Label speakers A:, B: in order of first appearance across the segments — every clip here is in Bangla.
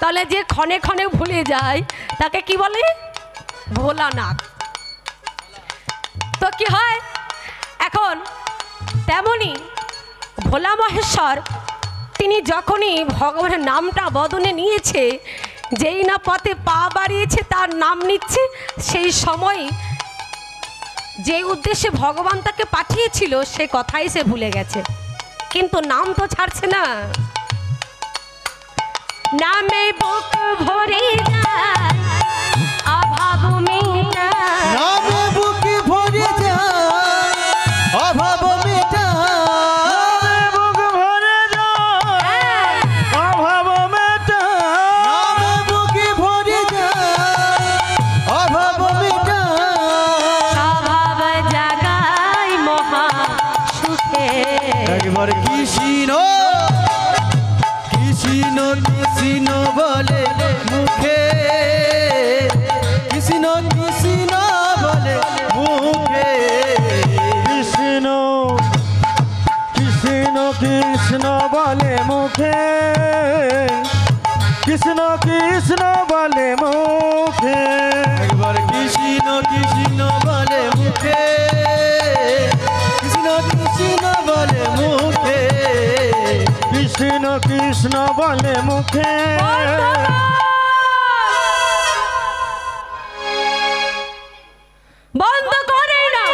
A: তাহলে যে ক্ষণে ক্ষণে ভুলে যায় তাকে কি বলে? ভোলানাথ। তো কি হয় এখন তেমনি ভোলা মহেশ্বর তিনি যখনই ভগবানের নামটা বদনে নিয়েছে, যেই না পথে পা বাড়িয়েছে তার নাম নিচ্ছে, সেই সময় যে উদ্দেশ্যে ভগবান তাকে পাঠিয়েছিল সে কথাই সে ভুলে গেছে, কিন্তু নাম তো ছাড়ছে না। নামে বুক ভরে যায় অভাব মেটায়,
B: নামে বুক ভরে যায় অভাব মেটায়, বুক ভরে যায় অভাব মেটায়, নামে বুক ভরে যায় অভাব মেটায়,
A: স্বভাব জাগায় মহা সুখে।
B: একবার কৃষ্ণ কৃষ্ণ কৃষ্ণ বলে মুখে, কৃষ্ণ কৃষ্ণ বলে মুখে,
C: কৃষ্ণ কৃষ্ণ কৃষ্ণ বলে মুখে, কৃষ্ণ কৃষ্ণ বলে মুখে,
B: একবার কৃষ্ণ কৃষ্ণ বলে মুখে, কৃষ্ণ কৃষ্ণ বলে মুখে,
C: কৃষ্ণ কৃষ্ণ বলে মুখে।
A: বন্ধ করে না,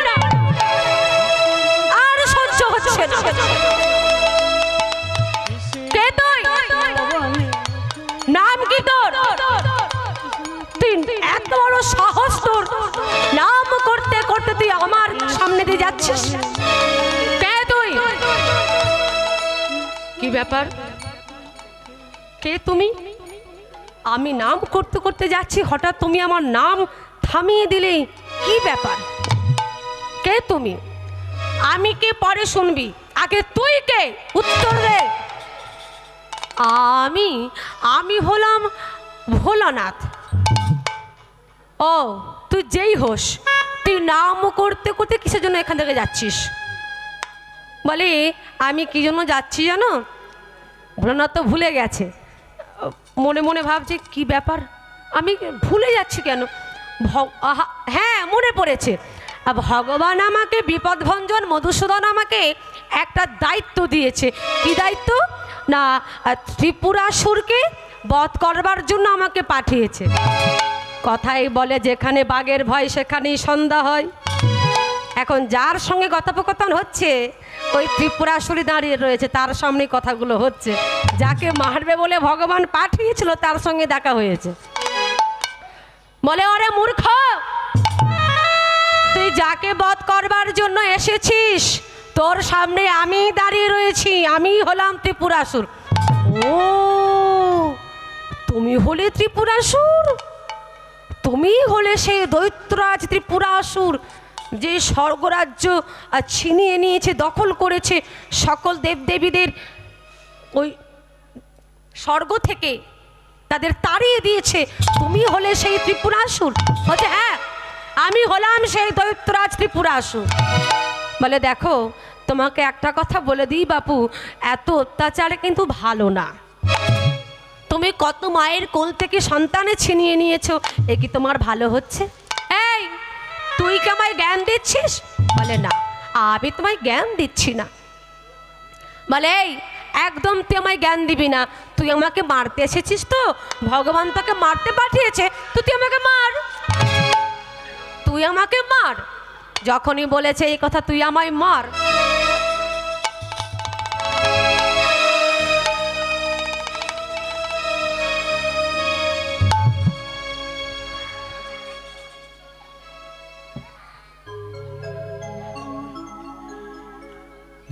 A: আর সহ্য হচ্ছে না। কে তুই? নাম কি তোর? তুই এত বড় সাহস তোর, নাম করতে করতে তুই আমার সামনে দিয়ে যাচ্ছিস? কে তুই? কি ব্যাপার? কে তুমি? আমি নাম করতে করতে যাচ্ছি, হঠাৎ তুমি আমার নাম থামিয়ে দিলে, কি ব্যাপার? কে তুমি? আমি কে পরে শুনবি, আগে তুই কে উত্তর দে। আমি হলাম ভোলানাথ। ও তুই যেই হোস, তুই নাম করতে করতে কিসের জন্য এখান থেকে যাচ্ছিস? বলে আমি কি জন্য যাচ্ছি জানো? ভোলানাথ তো ভুলে গেছে, মনে মনে ভাবছে কি ব্যাপার আমি ভুলে যাচ্ছি কেন। হ্যাঁ মনে পড়েছে, ভগবান আমাকে বিপদভঞ্জন মধুসূদন আমাকে একটা দায়িত্ব দিয়েছে। কি দায়িত্ব? না ত্রিপুরাসুরকে বধ করবার জন্য আমাকে পাঠিয়েছে। কথাই বলে যেখানে বাঘের ভয় সেখানেই সন্ধ্যা হয়। এখন যার সঙ্গে কথোপকথন হচ্ছে ওই ত্রিপুরাসুরী দাঁড়িয়ে রয়েছে, তার সামনে কথাগুলো হচ্ছে। যাকে মারবে বলে ভগবান পাঠিয়েছিল তার সঙ্গে দেখা হয়েছে। বলে ওরে মূর্খ, তুই যাকে বধ করবার জন্য এসেছিস তোর সামনে আমি দাঁড়িয়ে রয়েছি, আমি হলাম ত্রিপুরাসুর। ও তুমি হলে ত্রিপুরাসুর? তুমি হলে সেই দৈত্যরাজ ত্রিপুরাসুর যে স্বর্গরাজ্য ছিনিয়ে নিয়েছে, দখল করেছে, সকল দেবদেবীদের ওই স্বর্গ থেকে তাদের তাড়িয়ে দিয়েছে। তুমি হলে সেই ত্রিপুরাসুর? বলছে হ্যাঁ আমি হলাম সেই দৈত্যরাজ ত্রিপুরাসুর। বলে দেখো তোমাকে একটা কথা বলে দিই বাপু, এত অত্যাচারে কিন্তু ভালো না। তুমি কত মায়ের কোল থেকে সন্তানে ছিনিয়ে নিয়েছো, এ কি তোমার ভালো হচ্ছে? এই তুই কি আমায় জ্ঞান দিচ্ছিস? বলে না আমি তোমায় জ্ঞান দিচ্ছি না। বলে এই একদম তুই আমায় জ্ঞান দিবি না, তুই আমাকে মারতে এসেছিস তো, ভগবান তোকে মারতে পাঠিয়েছে, তো তুই আমাকে মার, তুই আমাকে মার। যখনই বলেছে এই কথা তুই আমায় মার,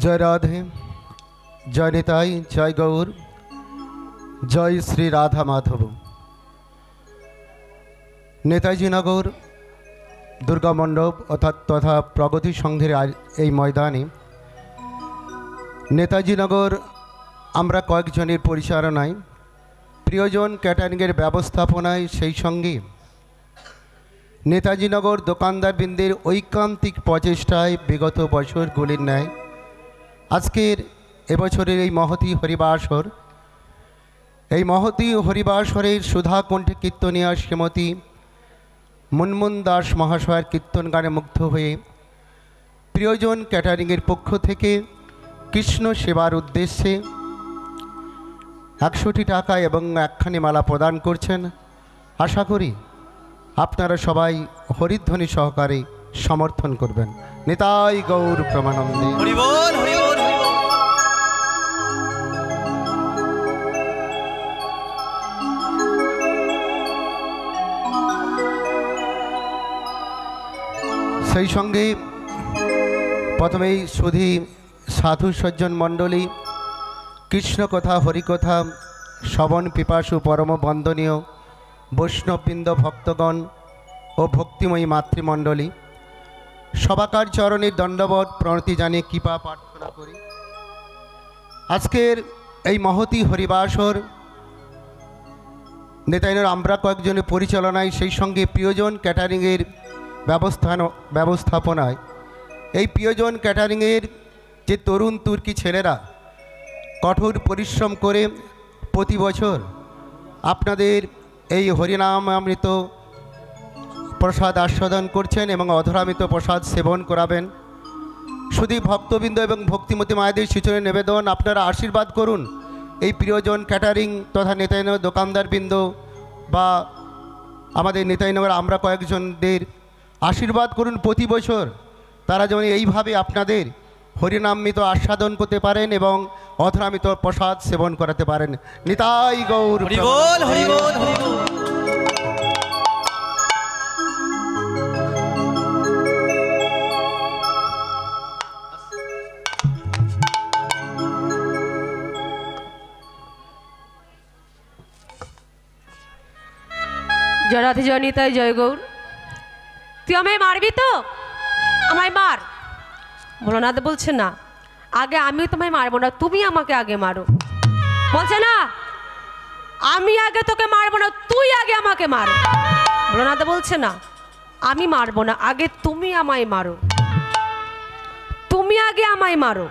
B: জয় রাধে, জয় নিতাই, জয় গৌর, জয় শ্রী রাধা মাধব। নেতাজি নগর দুর্গা মণ্ডপ তথা প্রগতি সংঘের এই ময়দানে নেতাজি নগর আমরা কয়েকজনের পরিচালনায়, প্রিয়জন ক্যাটারিংয়ের ব্যবস্থাপনায়, সেই সঙ্গে নেতাজি নগর দোকানদারবৃন্দের ঐকান্তিক প্রচেষ্টায় বিগত বছরগুলির ন্যায় আজকের এবছরের এই মহতী হরিবাসর এই মহতী হরিবাসরের সুধা কণ্ঠে কীর্তনিয়া শ্রীমতী মুনমুন দাস মহাশয়ের কীর্তন গানে মুগ্ধ হয়ে প্রিয়জন ক্যাটারিংয়ের পক্ষ থেকে কৃষ্ণ সেবার উদ্দেশ্যে 100টি টাকা এবং একখানি মালা প্রদান করছেন। আশা করি আপনারা সবাই হরিধ্বনি সহকারে সমর্থন করবেন। নিতাই গৌর প্রেমানন্দে।
D: হরি বল, হরি বল, হরি বল।
B: সেই সঙ্গে প্রথমেই সুধী সাধু সজ্জন মণ্ডলী, কৃষ্ণকথা হরিকথা শ্রবণ পিপাসু পরম বন্দনীয় বৈষ্ণববৃন্দ ভক্তগণ ও ভক্তিময়ী মাতৃমণ্ডলী, সবাকার চরণের দণ্ডবত প্রণতি জানিয়ে কৃপা প্রার্থনা করি। আজকের এই মহতী হরিবাসর নেতাইনের আমরা কয়েকজনের পরিচালনায়, সেই সঙ্গে প্রিয়জন ক্যাটারিংয়ের ব্যবস্থাপনায়, এই প্রিয়জন ক্যাটারিংয়ের যে তরুণ তুর্কি ছেলেরা কঠোর পরিশ্রম করে প্রতি বছর আপনাদের এই হরিনামামৃত প্রসাদ আস্বাদন করছেন এবং অধরামৃত প্রসাদ সেবন করাবেন। শুধু ভক্তবৃন্দ এবং ভক্তিমতী মায়েদের শিচরে নিবেদন, আপনারা আশীর্বাদ করুন এই প্রিয়জন ক্যাটারিং তথা নেতাইনগর দোকানদারবৃন্দ বা আমাদের নেতাইনগর আমরা কয়েকজনদের আশীর্বাদ করুন। প্রতি বছর তারা যেন এইভাবে আপনাদের হরিনামৃত আস্বাদন করতে পারেন এবং অধরামৃত প্রসাদ সেবন করাতে পারেন। নিতাই গৌর।
D: হরি বল, হরি বল, হরি বল।
A: জয় রাধে, জয় নিতাই, জয় গৌর। তুই আমায় মারবি তো? আমায় মার। ভোলানাথ বলছে না, আগে আমি তোমায় মারবো না, তুমি আমাকে আগে মারো। বলছে না, আমি আগে তোকে মারবো না, তুই আগে আমাকে মারো। ভোলানাথ বলছে না, আমি মারবো না, আগে তুমি আমায় মারো, তুমি আগে আমায় মারো।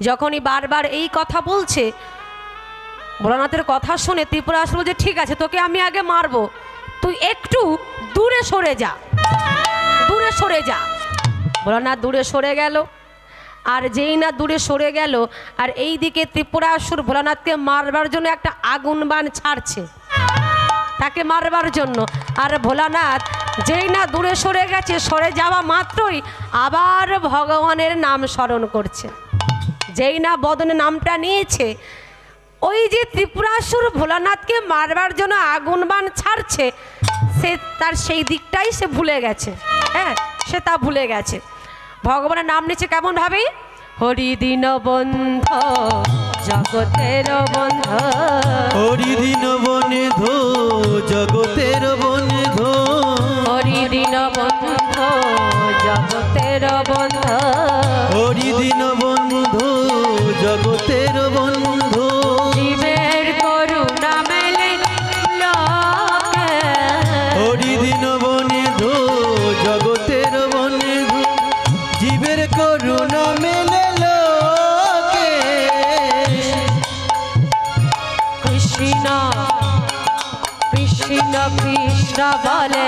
A: যখনই বারবার এই কথা বলছে, ভোলানাথের কথা শুনে ত্রিপুরাসুর বলছে, ঠিক আছে তোকে আমি আগে মারবো, তুই একটু দূরে সরে যা, দূরে সরে যা। ভোলানাথ দূরে সরে গেল। আর যেই না দূরে সরে গেল, আর এই দিকে ত্রিপুরাসুর ভোলানাথকে মারবার জন্য একটা আগুন বাণ ছাড়ছে, তাকে মারবার জন্য। আর ভোলানাথ যেই না দূরে সরে গেছে, সরে যাওয়া মাত্রই আবার ভগবানের নাম স্মরণ করছে। যেই না বদনে নামটা নিয়েছে, ওই যে ত্রিপুরাসুর ভোলানাথকে মারবার জন্য আগুন বাণ ছাড়ছে, সে তার সেই দিকটাই সে ভুলে গেছে। হ্যাঁ, সে তা ভুলে গেছে। ভগবানের নাম নিচ্ছে কেমন ভাবে? হরি দীন বন্ধু জগতের বন্ধু,
D: হরি দিন বন্ধু জগতের বন্ধু,
A: হরি দীন বন্ধু জগতের বন্ধু,
D: হরি দিন বন্ধু জগতের বন্ধু।
A: জীবের করুণা মেলে লোকে,
D: হরি দিন বন্ধু জগতের বন্ধু, জীবের করুণা মেলে লোকে।
A: কৃষ্ণ কৃষ্ণ কৃষ্ণ বলে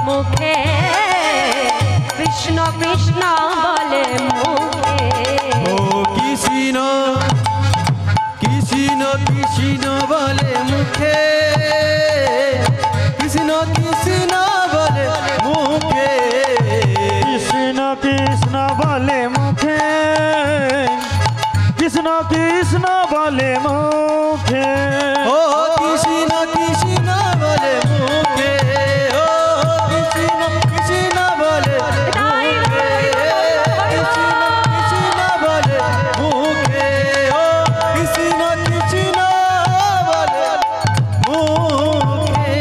A: মুখে, কৃষ্ণ কৃষ্ণ বলে মুখে।
D: ও কৃষ্ণ কৃষ্ণ কৃষ্ণ বলে মুখে, কৃষ্ণ কৃষ্ণ বলে মুখে,
C: কৃষ্ণ কৃষ্ণ বলে মুখে, কৃষ্ণ কৃষ্ণ বলে মুখে।
D: ও কৃষ্ণ কৃষ্ণ বলে মুখে, ও কৃষ্ণ কৃষ্ণ বলে মুখে, কৃষ্ণ কৃষ্ণ বলে মুখে, ও কৃষ্ণ কৃষ্ণ বলে মুখে।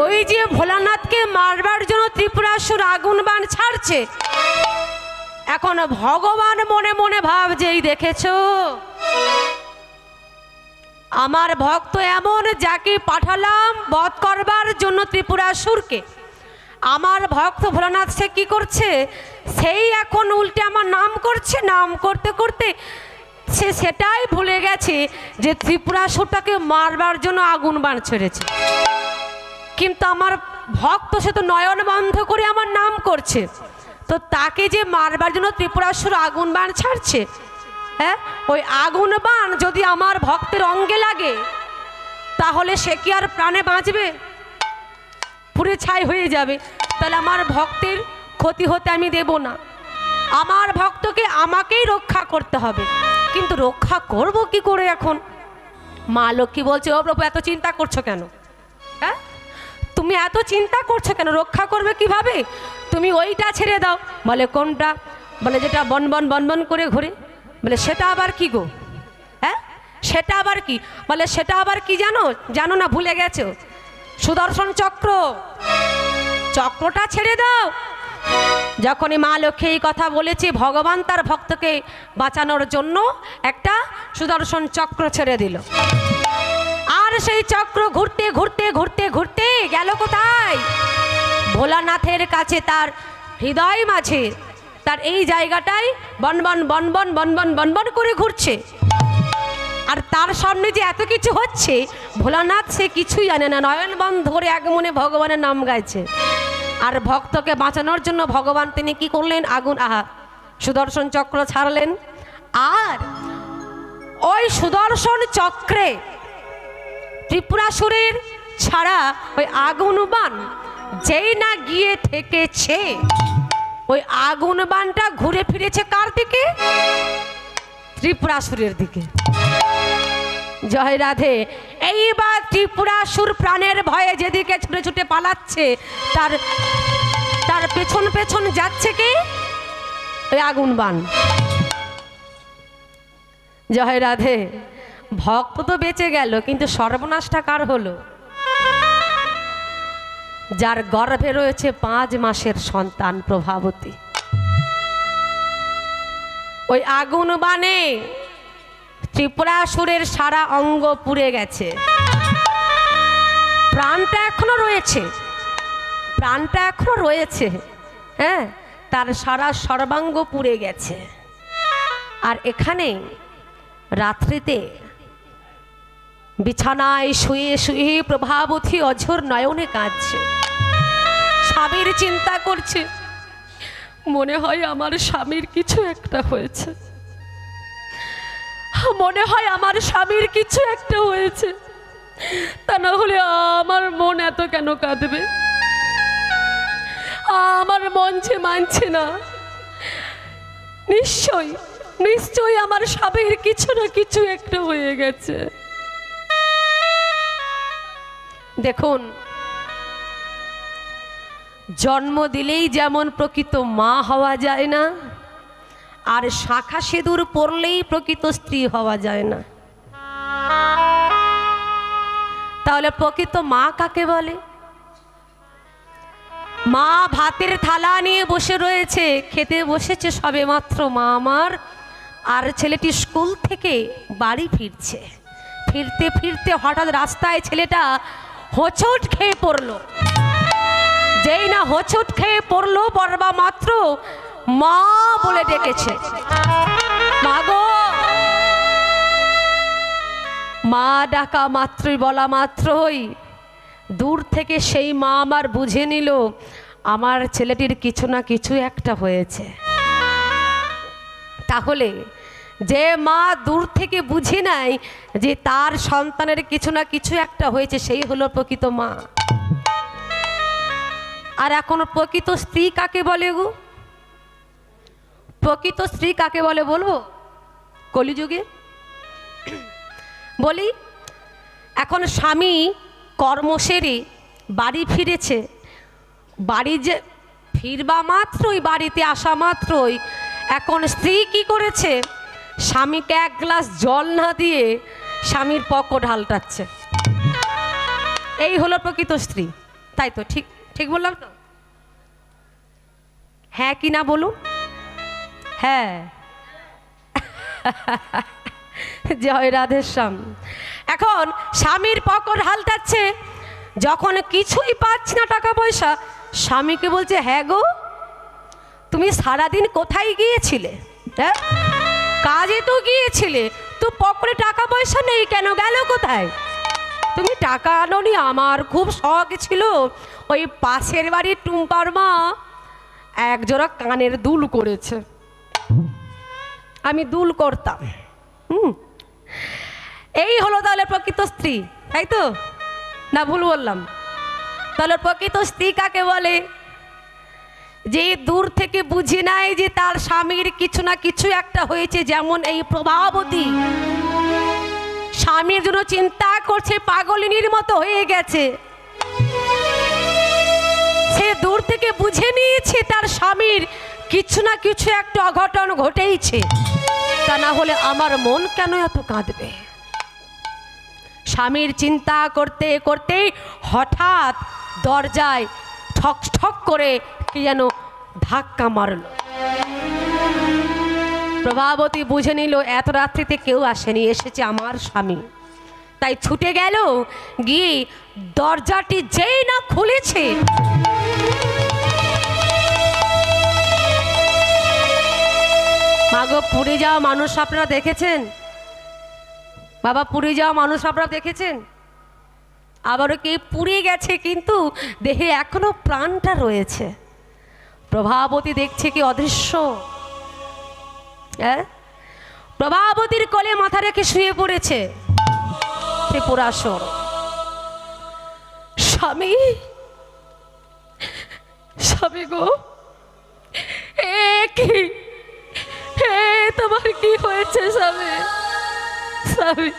A: ওই যে ভোলানাথকে মারবার জন্য ত্রিপুরাসুর আগুন বাণ ছাড়ছে, এখন ভগবান মনে মনে ভাবছেই, দেখেছো আমার ভক্ত এমন, যাকে পাঠালাম বধ করবার জন্য ত্রিপুরাসুরকে, আমার ভক্ত ভোলানাথ সে কি করছে, সেই এখন উল্টে আমার নাম করছে। নাম করতে করতে সে সেটাই ভুলে গেছে যে ত্রিপুরাসুরটাকে মারবার জন্য আগুন বাণ ছেড়েছে। কিন্তু আমার ভক্ত সে তো নয়ন বন্ধ করে আমার নাম করছে, তো তাকে যে মারবার জন্য ত্রিপুরাসুর আগুন বাণ ছাড়ছে, হ্যাঁ, ওই আগুন বাণ যদি আমার ভক্তের অঙ্গে লাগে তাহলে সে কি আর প্রাণে বাঁচবে? পুড়ে ছাই হয়ে যাবে। তাহলে আমার ভক্তের ক্ষতি হতে আমি দেব না। আমার ভক্তকে আমাকেই রক্ষা করতে হবে। কিন্তু রক্ষা করব কি করে এখন? মা লক্ষ্মী বলছে, ও প্রভু এত চিন্তা করছো কেন? হ্যাঁ, তুমি এত চিন্তা করছো কেন? রক্ষা করবে কিভাবে? তুমি ওইটা ছেড়ে দাও। বলে কোনটা? বলে যেটা বনবন বনবন করে ঘুরে। বলে সেটা আবার কি গো? হ্যাঁ, সেটা আবার কি? বলে সেটা আবার কি জানো? জানো না, ভুলে গেছো? সুদর্শন চক্র। চক্রটা ছেড়ে দাও। যখনই মা লক্ষ্মী এই কথা বলেছে, ভগবান তার ভক্তকে বাঁচানোর জন্য একটা সুদর্শন চক্র ছেড়ে দিল। আর সেই চক্র ঘুরতে ঘুরতে ঘুরতে ঘুরতে গেল কোথায়? ভোলানাথের কাছে, তার হৃদয় মাঝে, তার এই জায়গাটায় বনবন বনবন বনবন বনবন করে ঘুরছে। আর তার সামনে যে এত কিছু হচ্ছে, ভোলানাথ সে কিছুই জানে না। নয়ন বন্ধ করে এক মনে ভগবানের নাম গাইছে। আর ভক্তকে বাঁচানোর জন্য ভগবান তিনি কি করলেন? আগুন সুদর্শন চক্র ছাড়লেন। আর ওই সুদর্শন চক্রে ত্রিপুরাসুরের ছাড়া ওই আগুন বাণ যেই না গিয়ে ঠেকেছে, ওই আগুন বাণটা ঘুরে ফিরেছে কার দিকে? ত্রিপুরাসুরের দিকে। জয় রাধে। এইবার ত্রিপুরাসুর প্রাণের ভয়ে যেদিকে ছুটে ছুটে পালাচ্ছে, তার পেছন পেছন যাচ্ছে কি? ওই আগুন বাণ। জয় রাধে। ভক্ত তো বেঁচে গেল, কিন্তু সর্বনাশটা কার হলো? যার গর্ভে রয়েছে 5 মাসের সন্তান প্রভাবতী। ওই আগুন বাণে ত্রিপুরাসুরের সারা অঙ্গ পুড়ে গেছে। প্রাণটা এখনো রয়েছে, প্রাণটা এখনো রয়েছে, হ্যাঁ, তার সারা সর্বাঙ্গ পুড়ে গেছে। আর এখানে রাত্রিতে বিছানায় শুয়ে শুয়ে প্রভাবতী অঝোর নয়নে কাঁদছে। স্বামীর চিন্তা করছে, মনে হয় আমার স্বামীর কিছু একটা হয়েছে, মনে হয় আমার স্বামীর কিছু একটা হয়েছে। তা না হলে আমার মন এত কেন কাঁদবে? আমার মন যে মানছে না। নিশ্চয়ই নিশ্চয়ই আমার স্বামীর কিছু না কিছু একটা হয়ে গেছে। দেখুন, জন্ম দিলেই যেমন প্রকৃত মা হওয়া যায় না, আর শাখা সিঁদুর পরলেই প্রকৃত স্ত্রী হওয়া যায় না। তাহলে প্রকৃত মা কাকে বলে? মা ভাতের থালা নিয়ে বসে রয়েছে, খেতে বসেছে সবে মাত্র মা আমার, আর ছেলেটি স্কুল থেকে বাড়ি ফিরছে। ফিরতে ফিরতে হঠাৎ রাস্তায় ছেলেটা হোঁচট খেয়ে পড়লো। যেই না হোঁচট খেয়ে পড়লো, পড়বা মাত্র মা বলে ডেকেছে। মা গো। মা ডাকা মাত্রই, বলা মাত্রই দূর থেকে সেই মা আমার বুঝে নিল আমার ছেলেটির কিছু না কিছু একটা হয়েছে। তাহলে যে মা দূর থেকে বুঝে নেয় যে তার সন্তানের কিছু না কিছু একটা হয়েছে, সেই হলো প্রকৃত মা। আর এখন প্রকৃত স্ত্রী কাকে বলে গো? প্রকৃত স্ত্রী কাকে বলে বলবো? কলিযুগে বলি, এখন স্বামী কর্ম সেরে বাড়ি ফিরেছে, বাড়ি যে ফিরবা মাত্রই, বাড়িতে আসা মাত্রই এখন স্ত্রী কি করেছে? স্বামীকে 1 গ্লাস জল না দিয়ে স্বামীর পকেট ঢালটাচ্ছে। এই হলো প্রকৃত স্ত্রী। তাই তো? ঠিক ঠিক বললাম তো? হ্যাঁ কি না বলুন? হ্যাঁ। জয় রাধেশ্যাম। এখন স্বামীর পকেট হালটাচ্ছে, যখন কিছুই পাচ্ছি না টাকা পয়সা, স্বামীকে বলছে, হ্যাঁ গো তুমি সারাদিন কোথায় গিয়েছিলে? হ্যাঁ, কাজে তো গিয়েছিলে, তো পকেটে টাকা পয়সা নেই কেন, গেল কোথায়? তুমি টাকা আনোনি? আমার খুব শখ ছিল ওই পাশের বাড়ির টুম্পার মা একজোড়া কানের দুল করেছে, আমি দুল করতাম। এই হলো তাহলে প্রকৃত স্ত্রী, তাই তো? না ভুল বললাম? তাহলে প্রকৃত স্ত্রী কাকে বলে? যে দূর থেকে বুঝে নাই যে তার স্বামীর কিছু না কিছু একটা হয়েছে। যেমন এই প্রভাবতী স্বামীর জন্য চিন্তা করছে, পাগলিনীর মতো হয়ে গেছে। সে দূর থেকে বুঝে নিয়েছে তার স্বামীর কিছু না কিছু একটা অঘটন ঘটেইছে, তা না হলে আমার মন কেন এত কাঁদবে? স্বামীর চিন্তা করতে করতে হঠাৎ দরজায় ঠক ঠক করে কি যেন ধাক্কা মারল। প্রভাবতী বুঝে নিল এত রাত্রিতে কেউ আসেনি, এসেছে আমার স্বামী। তাই ছুটে গেল, গিয়ে দরজাটি যেই না খুলেছে, মাগো পুড়ে যাওয়া মানুষ আপনারা দেখেছেন? বাবা, পুড়ে যাওয়া মানুষ আপনারা দেখেছেন? আবারও কে পুড়ে গেছে কিন্তু দেহে এখনো প্রাণটা রয়েছে। প্রভাবতী দেখছে কি অদৃশ্য। প্রভাবতীর কোলে মাথা রেখে শুয়ে পড়েছে ত্রিপুরাসুর। স্বামী, স্বামী গো, কি তোমার কি হয়েছে স্বামী? স্বামী,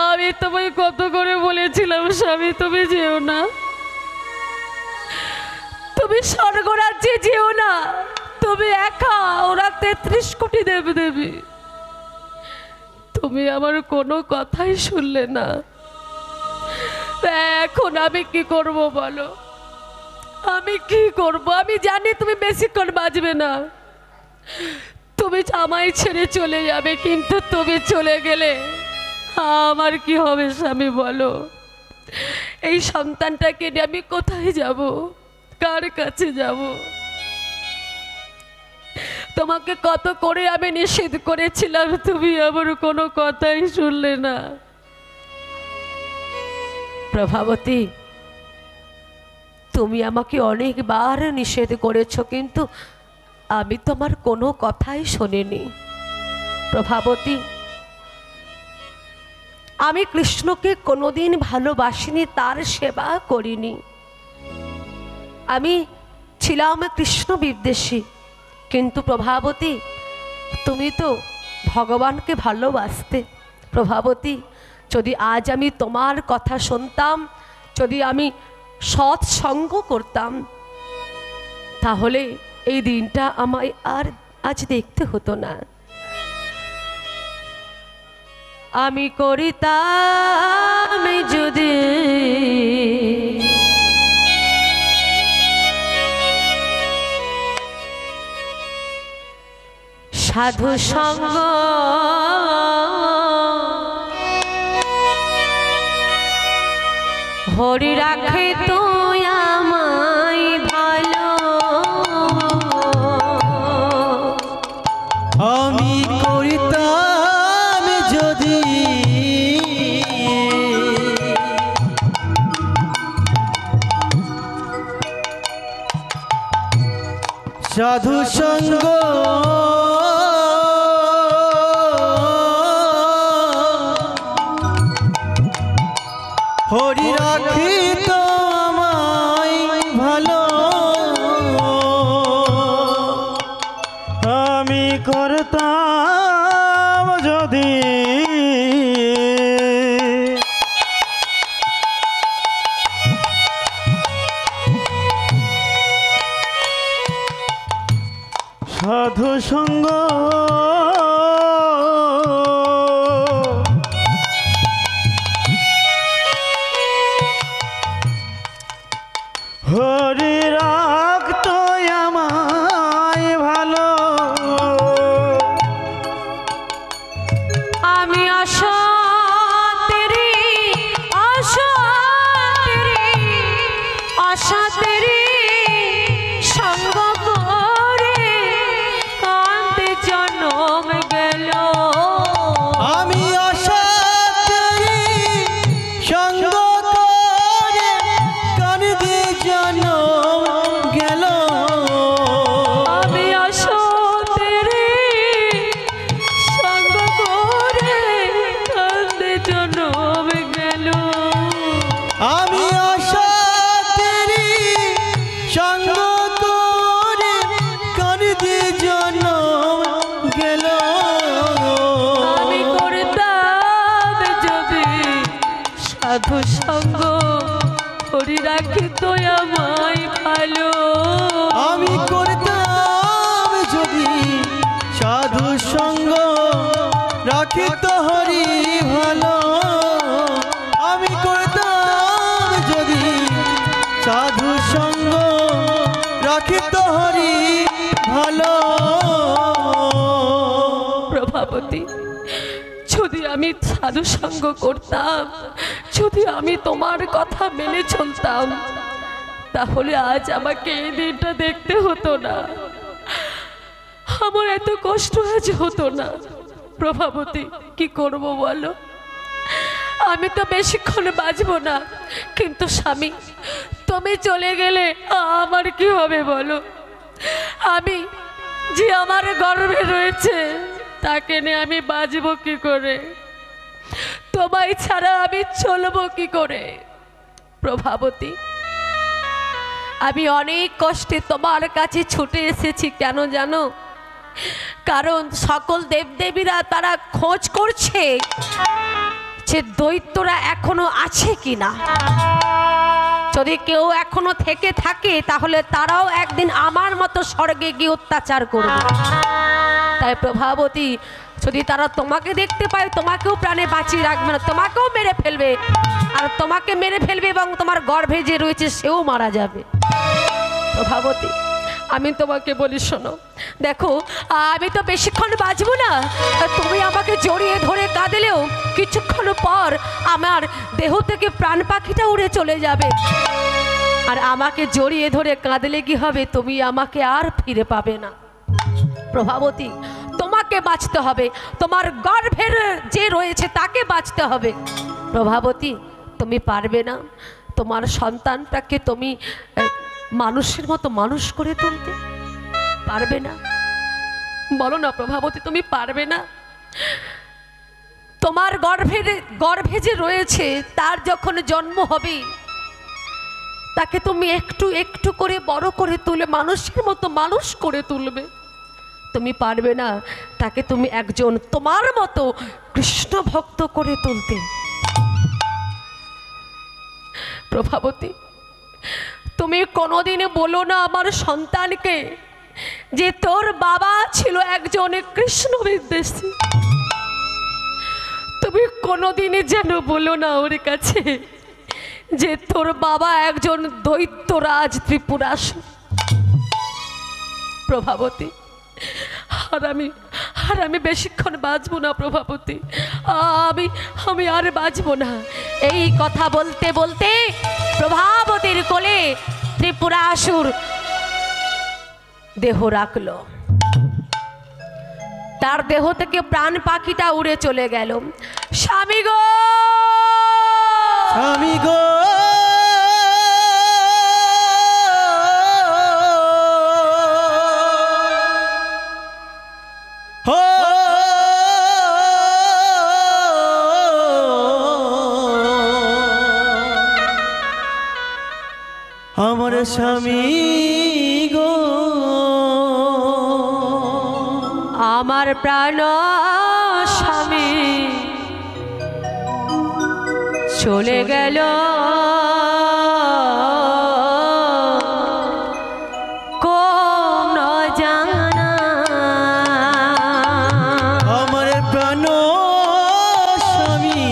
A: আমি তোমায় কত করে বলেছিলাম স্বামী তুমি যেও না, তুমি স্বর্গরাজ্যে যেও না, তুমি একা, ওরা 33 কোটি দেবদেবী। তুমি আমার কোনো কথাই শুনলে না। এখন আমি কি করব বলো? আমি কি করব? আমি জানি তুমি বেশিক্ষণ বাঁচবে না, তুমি আমায় ছেড়ে চলে যাবে, কিন্তু তুমি চলে গেলে আমার কি হবে স্বামী বলো? এই সন্তানটাকে নিয়ে আমি কোথায় যাব, কার কাছে যাব? তোমাকে কত করে আমি নিষেধ করেছিলাম, তুমি আমার কোনো কথাই শুনলে না। প্রভাবতী, তুমি আমাকে অনেকবার নিষেধ করেছো, কিন্তু আমি তোমার কোনো কথাই শুনিনি। প্রভাবতী, আমি কৃষ্ণকে কোনোদিন ভালোবাসিনি, তার সেবা করিনি। আমি ছিলাম কৃষ্ণ বিদ্বেষী। কিন্তু প্রভাবতী, তুমি তো ভগবানকে ভালোবাসতে। প্রভাবতী, যদি আজ আমি তোমার কথা শুনতাম, যদি আমি সৎসঙ্গ করতাম, তাহলে এই দিনটা আমায় আর আজ দেখতে হতো না। আমি করিতাম যদি সাধু সঙ্গ, হরি রাখে তো আমায় ভালো।
D: আমি করিতাম যদি সাধু সঙ্গ, হরি রাখি তো আমায় ভালো।
C: আমি করতাম যদি সাধু সঙ্গ, হরি রাখতো আমায় ভালো।
A: আমি আশা তেরি, আশা তেরি, আশা তেরি সঙ্গ করে কান্দে জনম সাধু সঙ্গ হরি রাখিত আমায় ভালো।
D: আমি করতাম যদি সাধু সঙ্গ রাখিত হরি ভালো। আমি করতাম যদি সাধু সঙ্গ রাখিত হরি ভালো।
A: প্রভাবতী, যদি আমি সাধু সঙ্গ করতাম, যদি আমি তোমার কথা মেনে চলতাম, তাহলে আজ আমাকে এই দিনটা দেখতে হতো না, আমার এত কষ্ট আজ হতো না। প্রভাবতী, কি করব বলো? আমি তো বেশিক্ষণ বাঁচবো না, কিন্তু স্বামী তুমি চলে গেলে আমার কি হবে বলো? আমি যে আমার গর্ভে রয়েছে তাকে নিয়ে আমি বাঁচবো কি করে? তোমায় ছাড়া আমি চলবো কি করে? প্রভাবতী, আমি অনেক কষ্টে তোমার কাছে ছুটে এসেছি, কেন জানো? কারণ সকল দেবদেবীরা তারা খোঁজ করছে যে দৈত্যরা এখনো আছে কিনা। যদি কেউ এখনো থেকে থাকে তাহলে তারাও একদিন আমার মতো স্বর্গে গিয়ে অত্যাচার করবে। তাই প্রভাবতী, যদি তারা তোমাকে দেখতে পায় তোমাকেও প্রাণে বাঁচিয়ে রাখবে না, তোমাকেও মেরে ফেলবে, আর তোমাকে মেরে ফেলবে এবং তোমার গর্ভে যে রয়েছে সেও মারা যাবে। প্রভাবতী, আমি তোমাকে বলি শোনো, দেখো আমি তো বেশিক্ষণ বাঁচবো না, তুমি আমাকে জড়িয়ে ধরে কাঁদলেও কিছুক্ষণ পর আমার দেহ থেকে প্রাণ পাখিটা উড়ে চলে যাবে। আর আমাকে জড়িয়ে ধরে কাঁদলে কি হবে? তুমি আমাকে আর ফিরে পাবে না। প্রভাবতী, তোমাকে বাঁচতে হবে, তোমার গর্ভের যে রয়েছে তাকে বাঁচতে হবে। প্রভাবতী, তুমি পারবে না তোমার সন্তানটাকে তুমি মানুষের মতো মানুষ করে তুলতে? পারবে না? বলো না প্রভাবতী, তুমি পারবে না? তোমার গর্ভে যে রয়েছে তার যখন জন্ম হবে তাকে তুমি একটু একটু করে বড় করে তুলে মানুষের মতো মানুষ করে তুলবে। তুমি পারবে না তাকে তুমি একজন তোমার মতো কৃষ্ণ ভক্ত করে তুলতে? প্রভাবতী, তুমি কোনোদিনও বলো না আমার সন্তানকে যে তোর বাবা ছিল একজন কৃষ্ণ বিদ্বেষী। তুমি কোনোদিনই যেন বলো না ওর কাছে যে তোর বাবা একজন দৈত্যরাজ ত্রিপুরাসুর। প্রভাবতী, আর আমি বেশিক্ষণ বাঁচবো না প্রভাবতী, আমি আর বাঁচবো না। এই কথা বলতে বলতে প্রভাবতীর কোলে ত্রিপুরাসুর দেহ রাখলো। তার দেহ থেকে প্রাণ পাখিটা উড়ে চলে গেল। স্বামী গো,
D: স্বামী গো, আমার স্বামী গো,
A: আমার প্রাণ স্বামী চলে গেল কোন জানা।
D: আমার প্রাণ স্বামী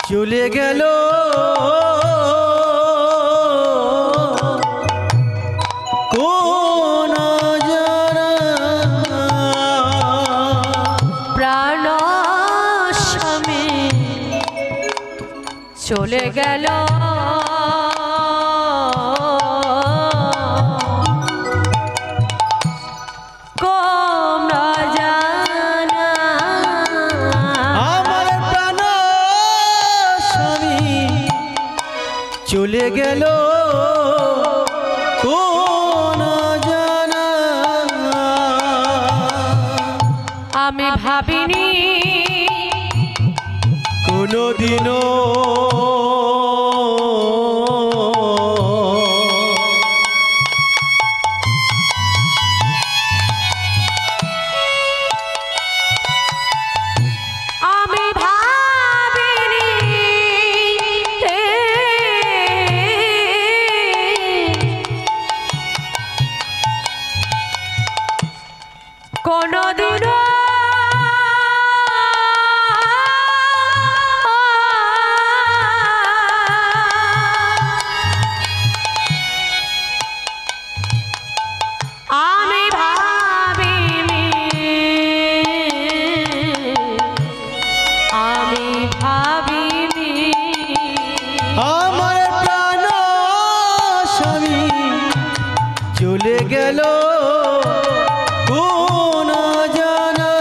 D: চলে গেল কোন জানা।
A: প্রাণ স্বামী চলে গেল কোন জানা।
D: আমার প্রাণ স্বামী চলে গেল কোন জানা।
A: আমি ভাবিনি
D: কোনদিনও
A: কোনদিনও আমি ভাবিনি, আমি ভাবিনি
D: আমার প্রাণ স্বামী চলে গেল কোন জানা।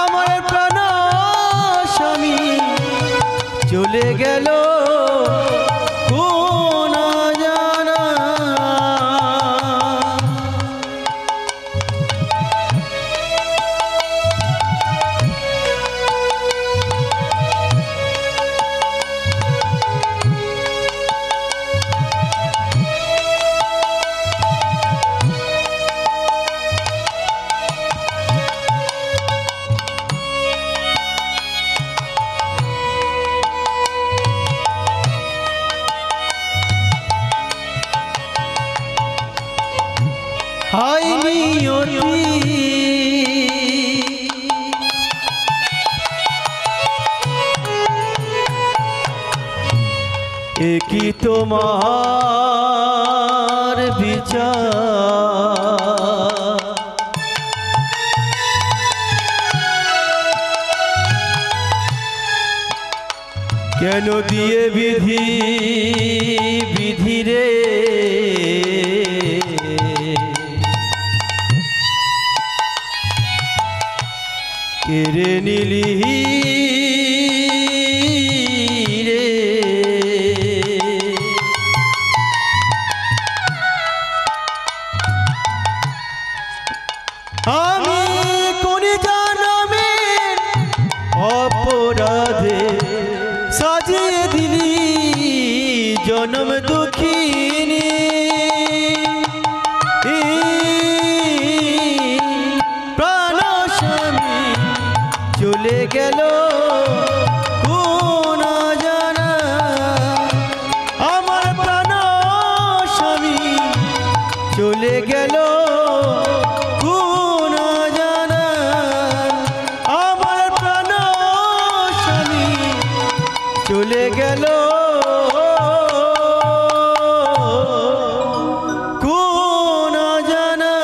D: আমার প্রাণ স্বামী চলে গেল কোন জানা। হাই নিয়তি একই তোমার বিচার, কেন দিয়ে বিধি বিধি রে কেড়ে নিলি রে। আমি কোন জনমের অপরাধে সাজিয়ে দিলি জনম দুঃখিনী। প্রাণ স্বামী চলে গেল কোন জানা। আমার প্রাণ স্বামী চলে গেল কোন জানা। আমার প্রাণ স্বামী চলে গেল কোন জানা।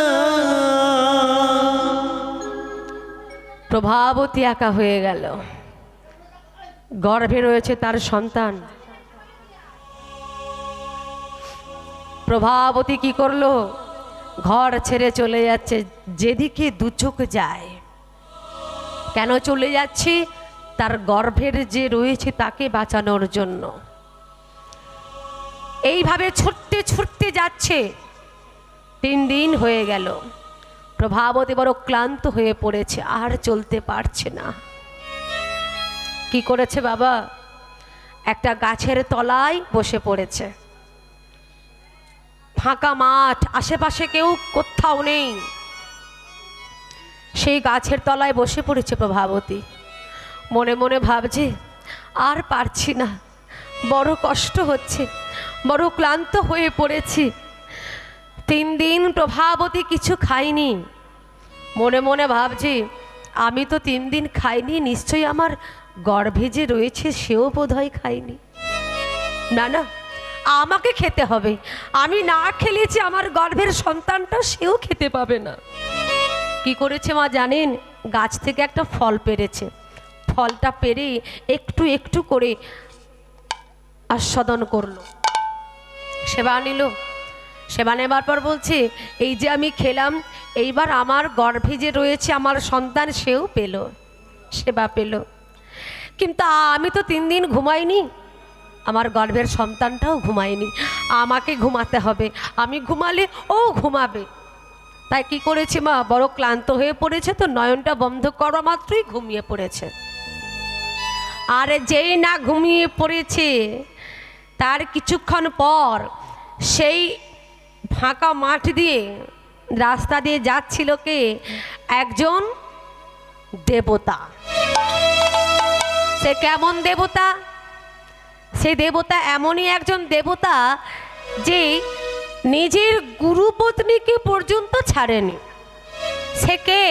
A: প্রভাবতী একা হয়ে গেল, গর্ভে রয়েছে তার সন্তান। প্রভাবতী কি করলো, ঘর ছেড়ে চলে যাচ্ছে যেদিকে দু চোখ যায়। কেন চলে যাচ্ছে? তার গর্ভের যে রয়েছে তাকে বাঁচানোর জন্য। এইভাবে ছুটতে ছুটতে যাচ্ছে। 3 দিন হয়ে গেল। প্রভাবতী বড় ক্লান্ত হয়ে পড়েছে, আর চলতে পারছে না। কি করেছে বাবা? একটা গাছের তলায় বসে পড়েছে। ফাঁকা মাঠ, আশেপাশে কেউ কোথাও নেই। সেই গাছের তলায় বসে পড়েছে প্রভাবতী। মনে মনে ভাবছে, আর পারছি না, বড় কষ্ট হচ্ছে, বড় ক্লান্ত হয়ে পড়েছি। 3 দিন প্রভাবতী কিছু খাইনি। মনে মনে ভাবছি, আমি তো 3 দিন খাইনি, নিশ্চয়ই আমার গর্ভে যে রয়েছে সেও বোধহয় খাইনি। না না, আমাকে খেতে হবে। আমি না খেলে যে আমার গর্ভের সন্তানটা সেও খেতে পাবে না। কি করেছে মা জানেন? গাছ থেকে একটা ফল পেড়েছে। ফলটা পেড়ে একটু একটু করে আস্বাদন করলো, সেবা নিল। সেবা নেবার পর বলছে, এই যে আমি খেলাম, এইবার আমার গর্ভে যে রয়েছে আমার সন্তান সেও পেল, সেবা পেল। কিন্তু আমি তো 3 দিন ঘুমাইনি, আমার গর্ভের সন্তানটাও ঘুমায়নি। আমাকে ঘুমাতে হবে, আমি ঘুমালে ও ঘুমাবে। তাই কি করেছে মা, বড় ক্লান্ত হয়ে পড়েছে তো নয়নটা বন্ধ করা মাত্রই ঘুমিয়ে পড়েছে। আর যেই না ঘুমিয়ে পড়েছে, তার কিছুক্ষণ পর সেই ফাঁকা মাঠ দিয়ে রাস্তা দিয়ে যাচ্ছিল কে? একজন দেবতা। সে কেমন দেবতা? সে দেবতা এমনই একজন দেবতা যে নিজের গুরুপত্নীকে পর্যন্ত ছাড়েনি। সে কে?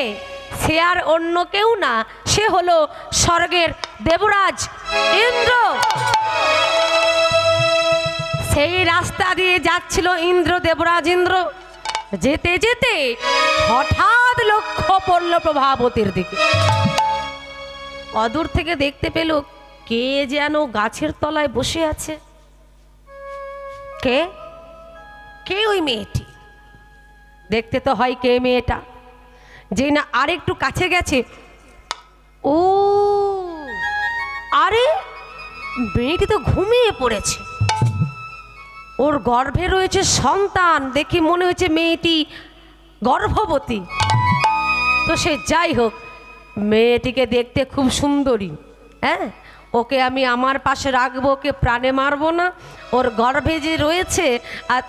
A: সে আর অন্য কেউ না, সে হলো স্বর্গের দেবরাজ ইন্দ্র। সেই রাস্তা দিয়ে যাচ্ছিল ইন্দ্র, দেবরাজ ইন্দ্র। যেতে যেতে হঠাৎ লক্ষ্য পড়ল প্রভাবতীর দিকে। অদূর থেকে দেখতে পেল কে যেন গাছের তলায় বসে আছে। কে? কে ওই মেয়েটি? দেখতে তো হয় কে মেয়েটা। যে না আরেকটু কাছে গেছে, ও আরে মেয়েটি তো ঘুমিয়ে পড়েছে। ওর গর্ভে রয়েছে সন্তান, দেখি মনে হচ্ছে মেয়েটি গর্ভবতী। তো সে যাই হোক, মেয়েটিকে দেখতে খুব সুন্দরী। হ্যাঁ, ওকে আমি আমার পাশে রাখবো, ওকে প্রাণে মারবো না। ওর গর্ভে যে রয়েছে আর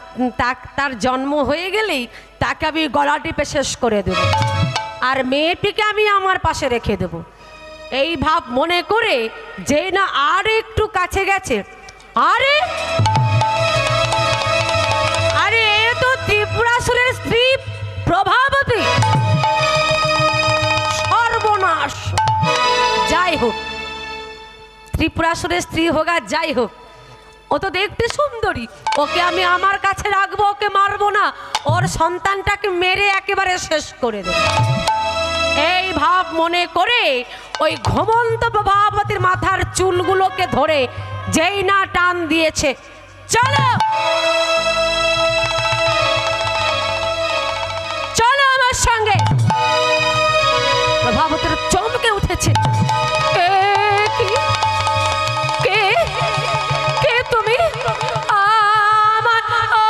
A: তার জন্ম হয়ে গেলেই তাকে আমি গলা টিপে শেষ করে দেব, আর মেয়েটিকে আমি আমার পাশে রেখে দেব। এই ভাব মনে করে যেই না আর একটু কাছে গেছে, আরে আরে এ তো ত্রিপুরাসুরের স্ত্রী প্রভাবতী। সর্বনাশ! যাই হোক, ত্রিপুরাসুরের স্ত্রী হোক আর যাই হোক, ও তো দেখতে সুন্দরী, ওকে আমি আমার কাছে রাখবো, ওকে মারবো না, ওর সন্তানটাকে মেরে একেবারে শেষ করে দেব। এই ভাব মনে করে ওই ঘুমন্ত প্রভাবতীর মাথার চুলগুলোকে ধরে যেই না টান দিয়েছে, চলো চলো আমার সঙ্গে। প্রভাবতীর চমকে উঠেছে, কে কে তুমি?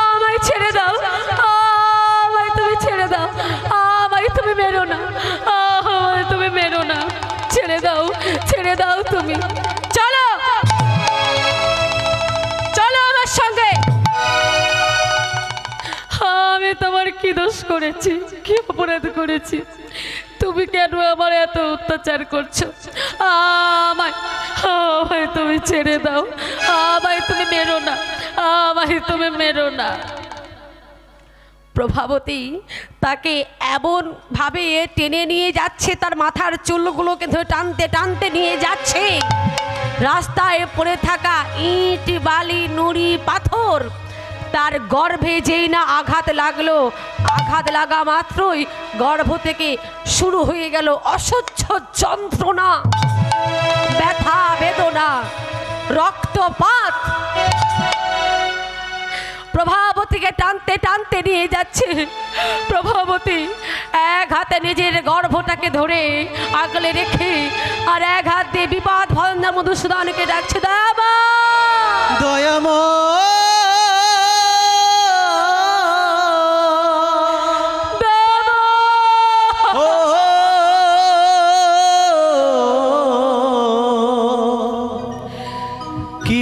A: আমায় ছেড়ে দাও, আমায় তুমি ছেড়ে দাও, আমায় তুমি মেরো না, আমায় তুমি মেরো না, ছেড়ে দাও, ছেড়ে দাও তুমি। চলো চলো আমার সঙ্গে। আমি তোমার কি দোষ করেছি, কি অপরাধ করেছি? তুমি কেন আমার এত অত্যাচার করছো? আমায় আমায় তুমি ছেড়ে দাও, আমায় তুমি মেরো না, আমায় তুমি মেরো না। প্রভাবতী তাকে এমন ভাবে টেনে নিয়ে যাচ্ছে, তার মাথার চুলগুলোকে ধরে টানতে টানতে নিয়ে যাচ্ছে। রাস্তায় পড়ে থাকা ইট, বালি, নুড়ি, পাথর তার গর্ভে যেই না আঘাত লাগলো, আঘাত লাগা মাত্রই গর্ভ থেকে শুরু হয়ে গেল অসহ্য যন্ত্রণা, ব্যথা বেদনা, রক্তপাত। প্রভাবতীকে টানতে টানতে নিয়ে যাচ্ছে। প্রভাবতী এক হাতে নিজের গর্ভটাকে ধরে আগলে রেখে আর এক হাত দিয়ে বিপদ ভঞ্জন মধুসূদনকে ডাকছে, দয়ামা
D: দয়াময় কি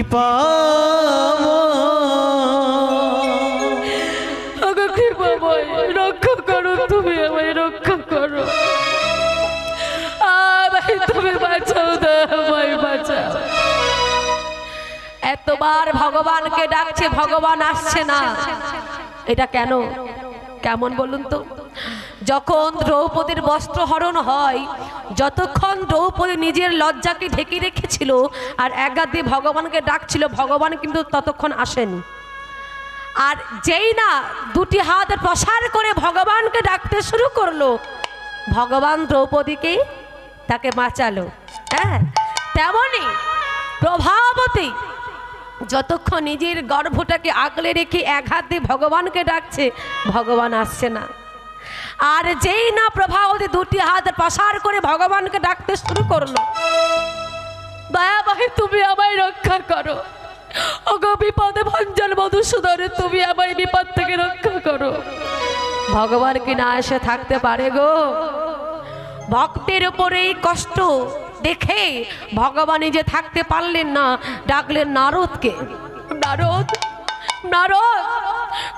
A: রক্ষা করো, তুমি আমায় রক্ষা করো, আমায় তুমি বাঁচাও, আমায় বাঁচাও। এতবার ভগবানকে ডাকছে, ভগবান আসছে না। এটা কেন? কেমন বলুন তো? যখন দ্রৌপদীর বস্ত্রহরণ হয়, যতক্ষণ দ্রৌপদী নিজের লজ্জাকে ঢেকে রেখেছিল আর একগাদ দিয়ে ভগবানকে ডাকছিল, ভগবান কিন্তু ততক্ষণ আসেনি। আর যেই না দুটি হাত প্রসার করে ভগবানকে ডাকতে শুরু করলো, ভগবান দ্রৌপদীকে তাকে বাঁচালো। হ্যাঁ, তেমনই প্রভাবতী যতক্ষণ নিজের গর্ভটাকে আগলে রেখে এক হাত দিয়ে ভগবানকে ডাকছে, ভগবান আসছে না। আর যেই না প্রভাবতী দুটি হাত প্রসার করে ভগবানকে ডাকতে শুরু করলো, দয়াময় তুমি আমায় রক্ষা করো, ওগো বিপদে ভঞ্জন মধুসূদন, তুমি আমার বিপদ থেকে রক্ষা করো। ভগবান কি না এসে থাকতে পারে গো? ভক্তের উপরে এই কষ্ট দেখে ভগবান যে থাকতে পারলেন না, ডাকলেন নারদকে। নারদ, নারদ,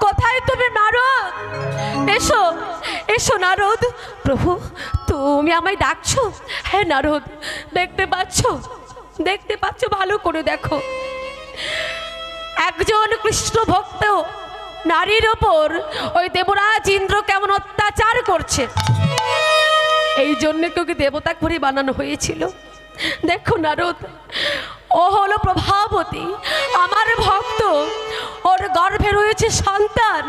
A: কোথায় তুমি? নারদ, এসো এসো নারদ। প্রভু তুমি আমায় ডাকছো? হ্যাঁ নারদ, দেখতে পাচ্ছ, দেখতে পাচ্ছ, ভালো করে দেখো। একজন কৃষ্ণ ভক্ত নারীর ওপর ওই দেবরাজ ইন্দ্র কেমন অত্যাচার করছে, এই জন্য ওকে দেবতা করে বানানো হয়েছিল। দেখো নারদ, ও হলো প্রভাবতী, আমার ভক্ত, ওর গর্ভে রয়েছে সন্তান,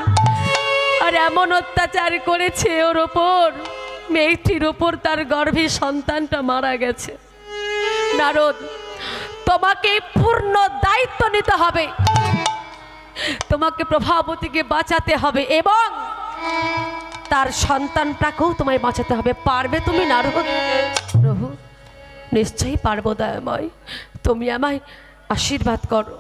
A: আর এমন অত্যাচার করেছে ওর ওপর, মেয়েটির ওপর তার গর্ভে সন্তানটা মারা গেছে। নারদ, তোমাকে পূর্ণ দায়িত্ব নিতে হবে, তোমাকে প্রভাবতীকে বাঁচাতে হবে এবং তার সন্তানটাকেও তোমায় বাঁচাতে হবে। পারবে তুমি নারদ? প্রভু, নিশ্চয়ই পারবো দয়াময়, তুমি আমায় আশীর্বাদ করো,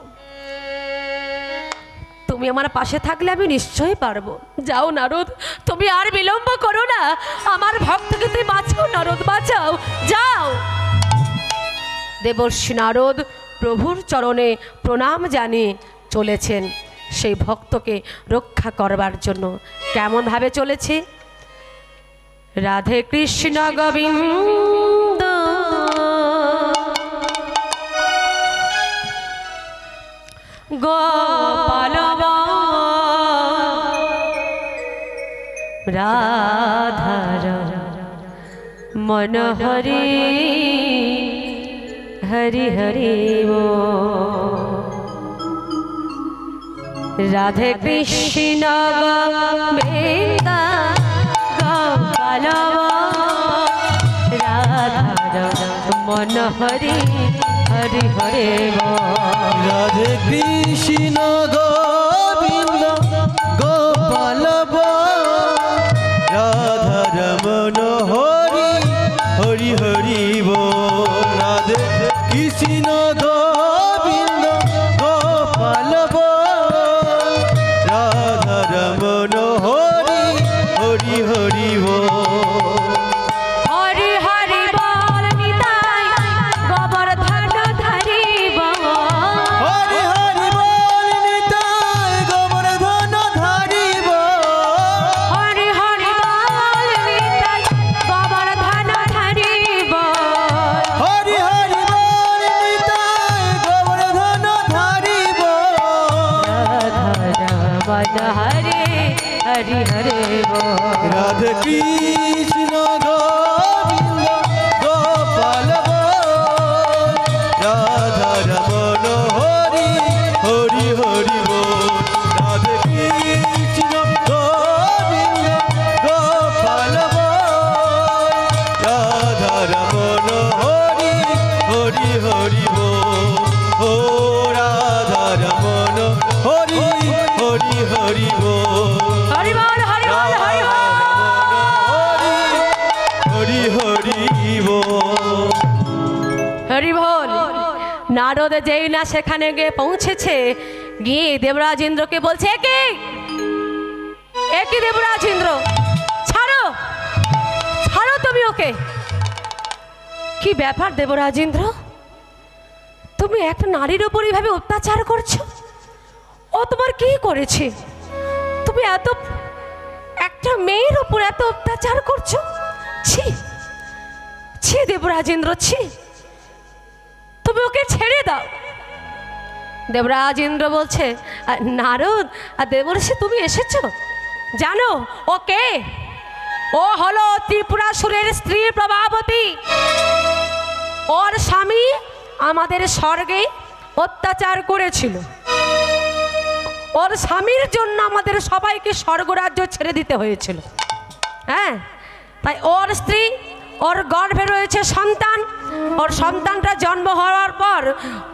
A: তুমি আমার পাশে থাকলে আমি নিশ্চয়ই পারবো। যাও নারদ, তুমি আর বিলম্ব করো না, আমার ভক্তকে তুমি বাঁচাও নারদ, বাঁচাও, যাও। দেবর্ষি নারদ প্রভুর চরণে প্রণাম জানিয়ে চলেছেন সেই ভক্তকে রক্ষা করবার জন্য। কেমন ভাবে চলেছে? রাধে কৃষ্ণ গোবিন্দ গোপাল রাধার মনোহরি হরি হরি ও রাধে কৃষ্ণ গোবিন্দ গোপাল রাধার মনোহরি হরি হরি ও
D: রাধে কৃষ্ণ গোবিন্দ গোপাল রাধা রমন হরি হরি হরি বল। রাধে কৃষ্ণ গোবিন্দ গোপাল রাধা রমন হরি হরি হরি বল।
A: হরি হরি বল নিতাই গোবর্ধন ধরি বল।
D: হরি হরি বল নিতাই গোবর্ধন ধারি বল।
A: হরি হরি বল নিতাই গোবর্ধন ধরি বল।
D: হরি হরি বল নিতাই গোবর্ধন ধারি বল।
A: রাধা হরে হরি হরে বল।
D: রাধে কৃষ্ণ গোবিন্দ গোপাল রাধা রমন হরি হরি হরি বল। রাধে কৃষ্ণ গোবিন্দ গোপাল রাধা রমন হরি হরি হরি বল। ও রাধা রমন হরি হরি হরি বল।
A: হরি বল হরি বল হরি বল।
D: হরি হরি বল।
A: হরি বল। নারদ যেই না সেখানে গিয়ে পৌঁছেছে, গিয়ে দেবরাজ ইন্দ্রকে বলছে, একই দেবরাজ ইন্দ্র, ছাড়ো ছাড়ো তুমি ওকে। কি ব্যাপার দেবরাজ ইন্দ্র, তুমি একটা নারীর উপর এইভাবে অত্যাচার করছো? ও তোমার কি করেছে? তুমি এত একটা মেয়ের উপর এত অত্যাচার করছো? ছি ছি দেবরাজ ইন্দ্র, ছি, তুমি ওকে ছেড়ে দাও। দেবরাজ ইন্দ্র বলছে, নারদ আর দেবর্ষি তুমি এসেছো, জানো ও কে? ও হলো ত্রিপুরাসুরের স্ত্রী প্রভাবতী। ওর স্বামী আমাদের স্বর্গে অত্যাচার করেছিল, ওর স্বামীর জন্য আমাদের সবাইকে স্বর্গরাজ্য ছেড়ে দিতে হয়েছিল। হ্যাঁ, তাই ওর স্ত্রী, ওর গর্ভে রয়েছে সন্তান, ওর সন্তানটা জন্ম হওয়ার পর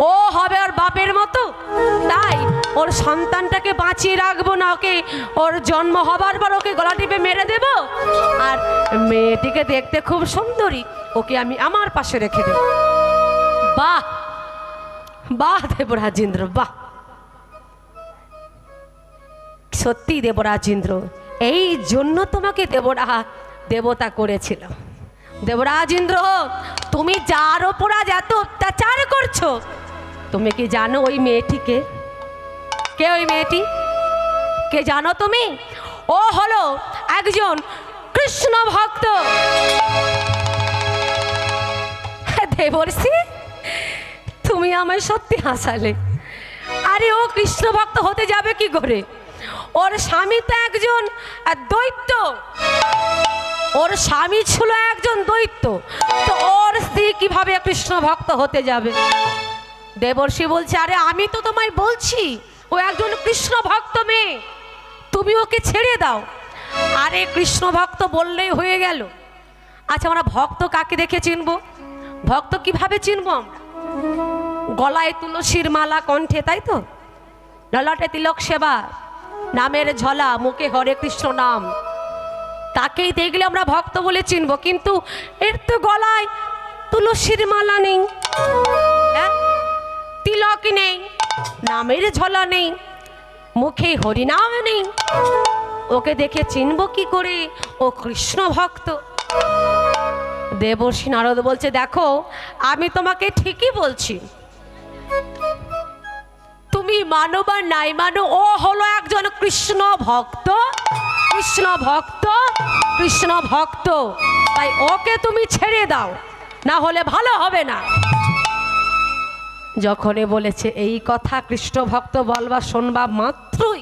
A: ও হবে ওর বাপের মতো, তাই ওর সন্তানটাকে বাঁচিয়ে রাখবো না, ওকে ওর জন্ম হবার পর ওকে গলা টিপে মেরে দেব, আর মেয়েটিকে দেখতে খুব সুন্দরী, ওকে আমি আমার পাশে রেখে দেব। বাহ বাহ দেবরাজ ইন্দ্র, বাহ, সত্যি দেবরাজ ইন্দ্র, এই জন্য তোমাকে দেবতা করেছিল। দেবরাজ ইন্দ্র, তুমি যার ওপর আজ এত অত্যাচার করছো, তুমি কি জানো ওই মেয়েটিকে? কে ওই মেয়েটি? কে জানো তুমি? ও হলো একজন কৃষ্ণ ভক্ত। দেবর্ষি, তুমি আমায় সত্যি হাসালে। আরে ও কৃষ্ণ ভক্ত হতে যাবে কি করে? ওর স্বামী তো একজন দৈত্য, ওর স্বামী ছিল একজন দৈত্য, তো ওর স্ত্রী কিভাবে কৃষ্ণ ভক্ত হতে যাবে? দেবর্ষি বলছে, আরে আমি তো তোমায় বলছি ও একজন কৃষ্ণ ভক্ত মেয়ে, তুমি ওকে ছেড়ে দাও। আরে কৃষ্ণ ভক্ত বললেই হয়ে গেল? আচ্ছা, আমরা ভক্ত কাকে দেখে চিনব? ভক্ত কিভাবে চিনব আমরা? গলায় তুলসীর মালা, কণ্ঠে, তাই তো, ললাটে তিলক সেবা, নামের ঝলা, মুখে হরে কৃষ্ণ নাম, তাকেই দেখলে আমরা ভক্ত বলে চিনব। কিন্তু এর তো গলায় তুলসীর মালা নেই, তিলক নেই, নামের ঝলা নেই, মুখে হরিনাম নেই, ওকে দেখে চিনব কি করে ও কৃষ্ণ ভক্ত? দেবর্ষি নারদ বলছে, দেখো আমি তোমাকে ঠিকই বলছি, তুমি মানো বা নাই মানো, ও হলো একজন কৃষ্ণ ভক্ত, কৃষ্ণ ভক্ত, কৃষ্ণ ভক্ত, তাই ওকে তুমি ছেড়ে দাও, না হলে ভালো হবে না। যখনই বলেছে এই কথা, কৃষ্ণ ভক্ত বলবা শোনবা মাত্রই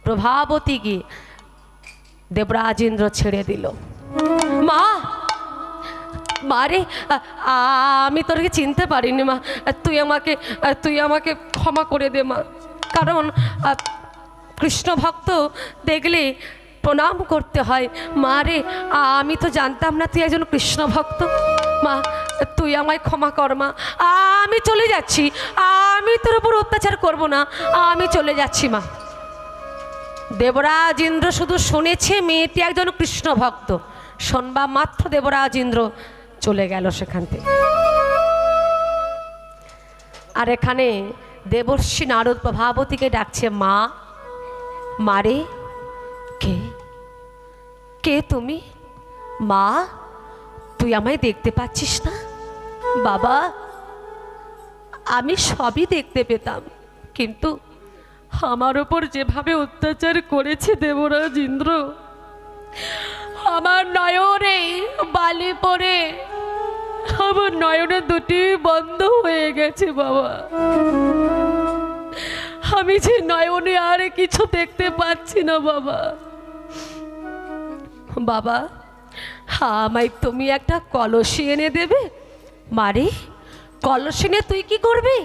A: প্রভাবতীকে দেবরাজ ইন্দ্র ছেড়ে দিল। মা, মারে, আমি তোরকে চিনতে পারিনি মা, তুই আমাকে ক্ষমা করে দে মা, কারণ কৃষ্ণ ভক্ত দেখলে প্রণাম করতে হয়। মা রে, আমি তো জানতাম না তুই একজন কৃষ্ণ ভক্ত, মা তুই আমায় ক্ষমা কর মা, আমি চলে যাচ্ছি, আমি তোর উপর অত্যাচার করব না, আমি চলে যাচ্ছি মা। দেবরাজ ইন্দ্র শুধু শুনেছে মেয়েটি একজন কৃষ্ণ ভক্ত, শোনবা মাত্র দেবরাজ ইন্দ্র চলে গেল সেখান থেকে। আর এখানে দেবর্ষি নারদ প্রভাবতীকে ডাকছে, মা, মারে, কে কে তুমি? মা, তুই আমায় দেখতে পাচ্ছিস না? বাবা, আমি সবই দেখতে পেতাম, কিন্তু আমার ওপর যেভাবে অত্যাচার করেছে দেবরাজ ইন্দ্র, আমার নয়নে বালি পড়ে আমার নয়নে দুটি বন্ধ হয়ে গেছে বাবা, আমি যে নয়নে আর কিছু দেখতে পাচ্ছি না বাবা। বাবা, আমায় তুমি একটা কলসি এনে দেবে? মারে, কলসি নিয়ে তুই কি করবি?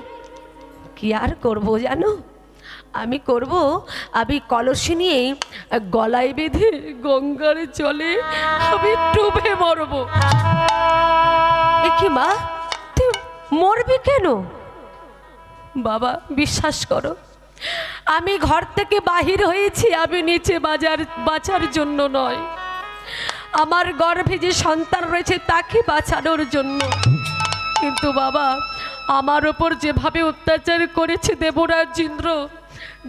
A: কি আর করবো জানো, আমি কলসি নিয়ে গলায় বেঁধে গঙ্গার জলে আমি ডুবে মরব। এ কি মা, তুই মরবি কেন? বাবা, বিশ্বাস করো, আমি ঘর থেকে বাহির হয়েছি আমি নিচে বাঁচার জন্য নয়, আমার গর্ভে যে সন্তান রয়েছে তাকে বাঁচানোর জন্য। কিন্তু বাবা, আমার ওপর যেভাবে অত্যাচার করেছে দেবরাজ ইন্দ্র,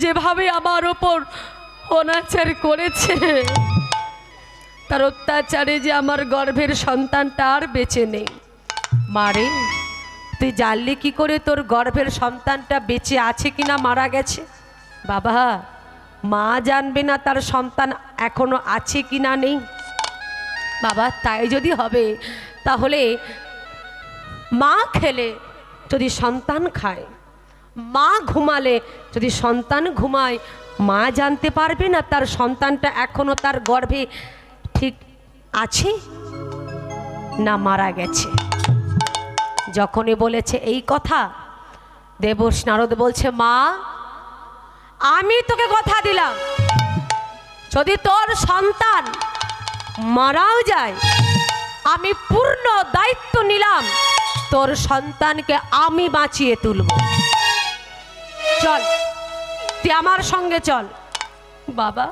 A: যেভাবে আমার ওপর অনাচার করেছে, তার অত্যাচারে যে আমার গর্ভের সন্তানটা আর বেঁচে নেই। মারে, তুই জানলি কি করে তোর গর্ভের সন্তানটা বেঁচে আছে কিনা মারা গেছে? বাবা, মা জানবে না তার সন্তান এখনো আছে কিনা নেই? বাবা, তাই যদি হবে তাহলে মা খেলে যদি সন্তান খায়, মা ঘুমালে যদি সন্তান ঘুমায়, মা জানতে পারবে না তার সন্তানটা এখনো তার গর্ভে ঠিক আছে না মারা গেছে? যখনই বলেছে এই কথা, দেবর্ষি নারদ বলছে, মা, আমি তোকে কথা দিলাম, যদি তোর সন্তান মারাও যায়, আমি পূর্ণ দায়িত্ব নিলাম, তোর সন্তানকে আমি বাঁচিয়ে তুলব। চল, তুই আমার সঙ্গে চল। বাবা,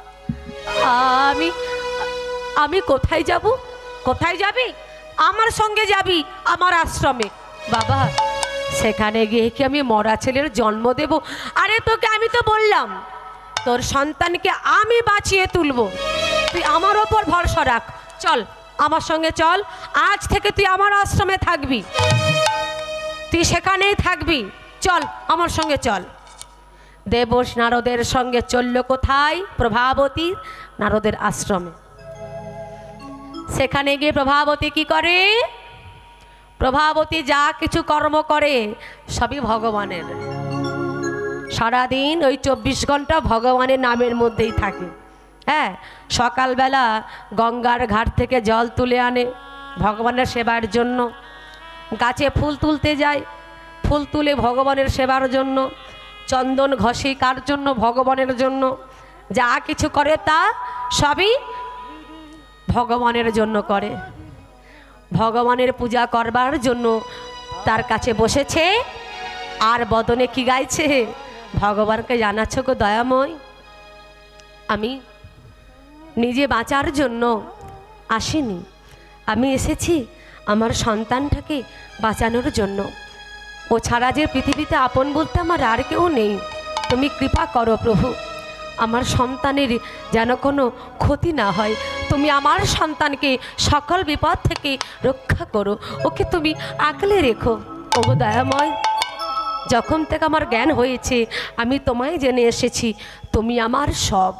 A: আমি কোথায় যাব? কোথায় যাবি? আমার সঙ্গে যাবি আমার আশ্রমে। বাবা, সেখানে গিয়ে কি আমি মরা ছেলের জন্ম দেব? আরে তোকে আমি তো বললাম তোর সন্তানকে আমি বাঁচিয়ে তুলব, তুই আমার ওপর ভরসা রাখ। চল, আমার সঙ্গে চল, আজ থেকে তুই আমার আশ্রমে থাকবি, তুই সেখানেই থাকবি, চল আমার সঙ্গে চল। দেবর্ষি নারদের সঙ্গে চলল কোথায়? প্রভাবতী নারদের আশ্রমে। সেখানে গিয়ে প্রভাবতী কি করে? প্রভাবতী যা কিছু কর্ম করে সবই ভগবানের। সারাদিন ওই 24 ঘন্টা ভগবানের নামের মধ্যেই থাকে। হ্যাঁ, সকালবেলা গঙ্গার ঘাট থেকে জল তুলে আনে ভগবানের সেবার জন্য, গাছে ফুল তুলতে যায়, ফুল তুলে ভগবানের সেবার জন্য, চন্দন ঘষে কার জন্য? ভগবানের জন্য। যা কিছু করে তা সবই ভগবানের জন্য করে। ভগবানের পূজা করবার জন্য তার কাছে বসেছে, আর বদনে কি গাইছে? ভগবানকে জানাচ্ছ গো দয়াময়, আমি নিজে বাঁচার জন্য আসিনি, আমি এসেছি আমার সন্তানটাকে বাঁচানোর জন্য। ও ছাড়া যে পৃথিবীতে আপন বলতে আমার আর কেউ নেই। তুমি কৃপা করো প্রভু, আমার সন্তানের যেন কোনো ক্ষতি না হয়। তুমি আমার সন্তানকে সকল বিপদ থেকে রক্ষা করো, ওকে তুমি আগলে রেখো। ওগো দয়াময়, যখন থেকে আমার জ্ঞান হয়েছে আমি তোমায় জেনে এসেছি, তুমি আমার সব।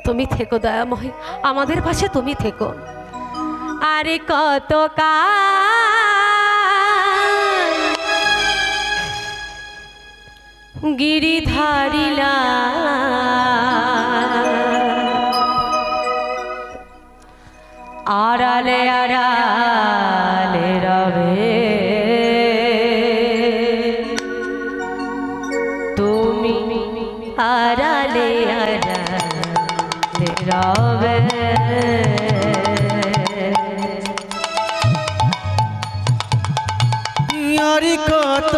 A: তুমি থেকো দয়াময়, আমাদের পাশে তুমি থেকো। আরে কত গিরিধারিলা আড়ালে আড়ালে রবে, তুমি আড়ালে আড়ালে রবে।
D: আরে কত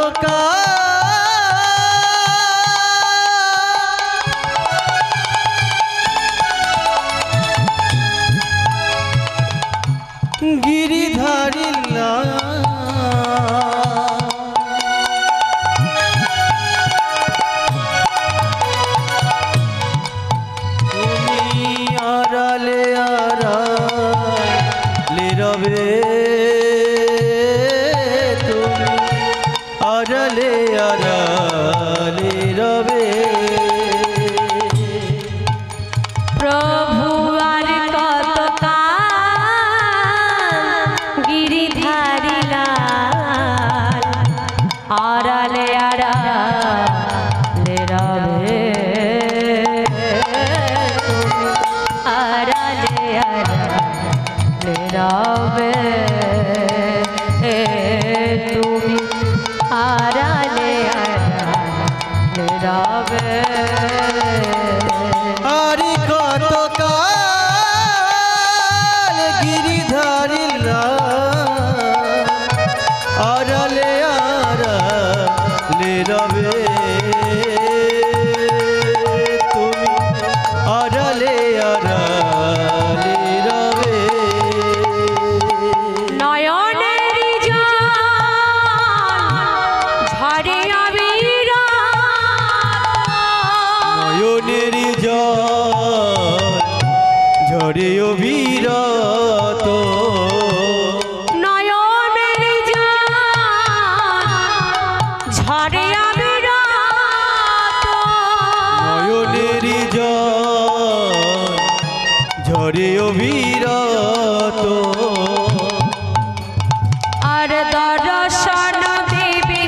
D: গিরিধারিলা তুমি আড়ালে আড়ালে রবে, তুমি আড়ালে আড়ালে রবে।
A: প্রভু আর কত গিরিধারিলা আড়ালে আড়ালে রবে, আড়ালে আড়ালে রবে, তুমি আড়ালে আড়ালে রবে।
D: আরে কত কাল গিরিধারিলা আড়ালে আড়ালে রবে, তুমি আড়ালে আড়ালে রবে।
A: নয়নের জল ঝরে অবিরত,
D: নয়নের জল ঝরে অবিরত,
A: নয়নের জল ঝরে অবিরত,
D: নয়নের জল ঝরে অবিরত।
A: আর দর্শন দেবে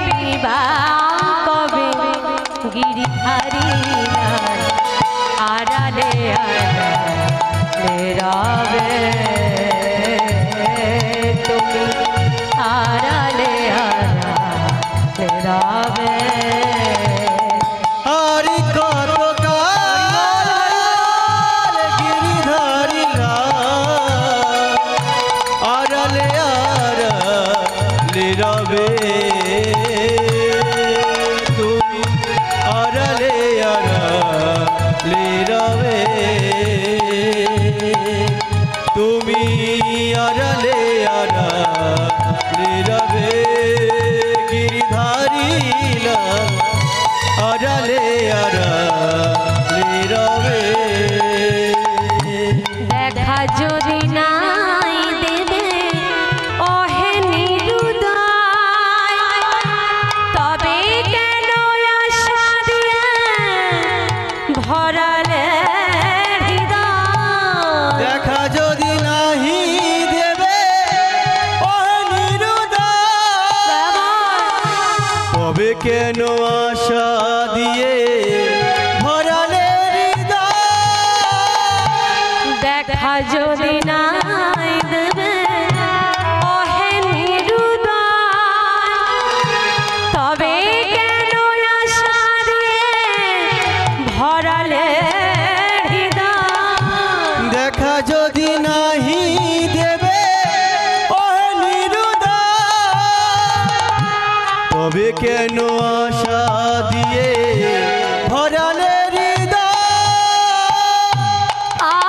A: কবে গিরিধারিলা আড়ালে আড়ালে রবে, তুমি আড়ালে আড়ালে রবে।
D: আরে কত কাল গিরিধারিলা আড়ালে আড়ালে রবে, তুমি আড়ালে আড়ালে রবে, তুমি আড়ালে আড়ালে রবে। গিরিধারিলা আড়ালে আড়ালে রবে।
A: দেখা যদি নাই দেবে ওহে নিরুদয়, তবে কেন আশা দিয়ে ভরালে যদি নাই দেবে ওহে নিরুদয়, তবে কেন আশা দিয়ে ভরালে হৃদয়।
D: দেখা যদি নাহি দেবে ওহে নিরুদয়, তবে কেন আশা দিয়ে ভরালে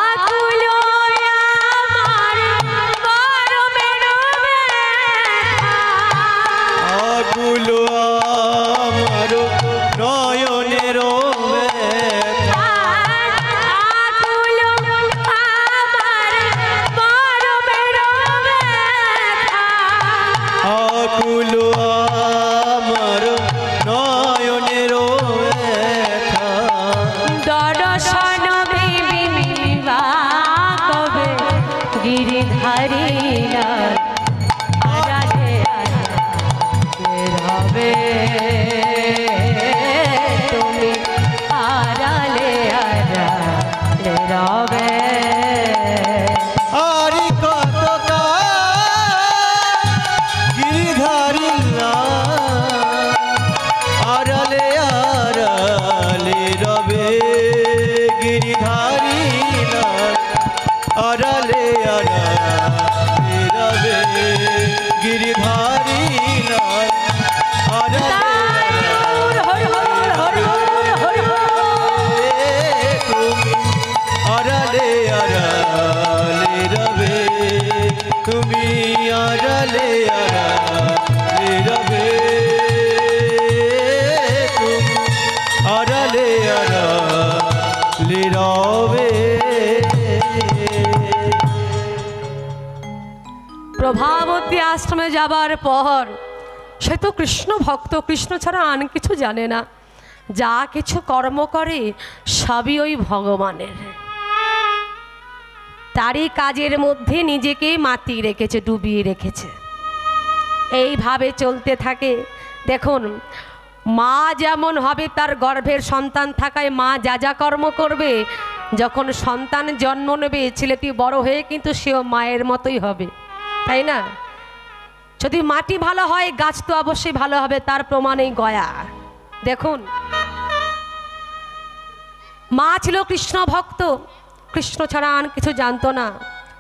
A: আকুল আমার গরমের ব্যথা,
D: আকুল আমার নয়নের ব্যথা,
A: আকুল আমার গরমের ব্যথা,
D: আকুল আমার নয়নের ব্যথা।
A: দর্শন বিবিবা কবে গিরিধারী লাল, আড়ালে আড়ালে রবে তুমি, আড়ালে আড়ালে রবে।
D: আরি কত গিরিধারী আড়ালে আড়ালে রবে, গিরিধারী আড়ালে আড়ালে রবে, গিরিধারী আড়ালে
A: হর হর হর হর হর হর।
D: তুমি আড়ালে আড়ালে রবে, তুমি আড়ালে আড়ালে রবে, তুমি আড়ালে আড়ালে রবে।
A: প্রভাবতী আশ্রমে যাবার পর সে তো কৃষ্ণ ভক্ত, কৃষ্ণ ছাড়া আর কিছু জানে না। যা কিছু কর্ম করে সবই ওই ভগবানের। তারই কাজের মধ্যে নিজেকে মাতিয়ে রেখেছে, ডুবিয়ে রেখেছে। এইভাবে চলতে থাকে। দেখুন, মা যেমন হবে, তার গর্ভের সন্তান থাকায় মা যা যা কর্ম করবে, যখন সন্তান জন্ম নেবে ছেলেটি বড় হয়ে কিন্তু সেও মায়ের মতোই হবে, তাই না? যদি মাটি ভালো হয় গাছ তো অবশ্যই ভালো হবে, তার প্রমাণ এই গয়া। দেখুন, মা ছিল কৃষ্ণ ভক্ত, কৃষ্ণ ছাড়া আর কিছু জানতো না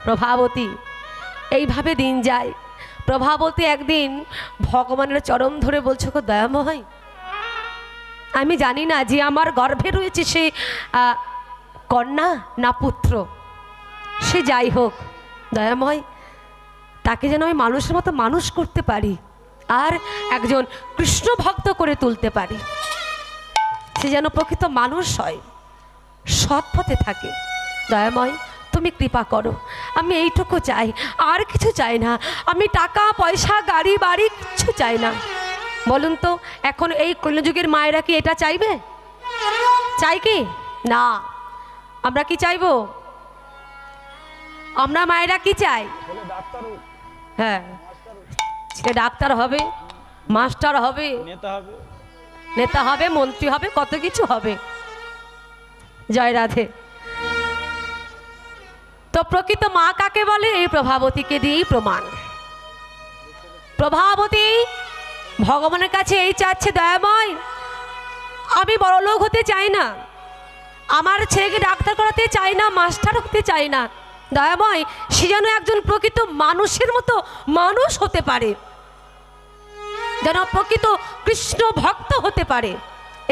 A: প্রভাবতী। এইভাবে দিন যায়। প্রভাবতী একদিন ভগবানের চরণ ধরে বলছে, গো দয়াময়, আমি জানি না যে আমার গর্ভে রয়েছে সে কন্যা না পুত্র, সে যাই হোক দয়াময়, তাকে যেন আমি মানুষের মতো মানুষ করতে পারি আর একজন কৃষ্ণ ভক্ত করে তুলতে পারি, সে যেন প্রকৃত মানুষ হয়, সৎ পথে থাকে। দয়াময়, তুমি কৃপা করো, আমি এইটুকু চাই, আর কিছু চাই না। আমি টাকা পয়সা গাড়ি বাড়ি কিছু চাই না। বলুন তো, এখন এই কলিযুগের মায়েরা কি এটা চাইবে? চাই কি না? আমরা কি চাইবো? আমরা মায়েরা কি চাই? হ্যাঁ, সে ডাক্তার হবে, মাস্টার হবে, নেতা হবে, মন্ত্রী হবে, কত কিছু হবে। জয় রাধে। তো প্রকৃত মা কাকে বলে? এই প্রভাবতীকে দিয়েই প্রমাণ। প্রভাবতী ভগবানের কাছে এই চাচ্ছে, দয়াময়, আমি বড়লোক হতে চাই না, আমার ছেলেকে ডাক্তার করাতে চাই না, মাস্টার হতে চাই না। দয়াময়, সে যেন একজন প্রকৃত মানুষের মতো মানুষ হতে পারে, যেন প্রকৃত কৃষ্ণ ভক্ত হতে পারে।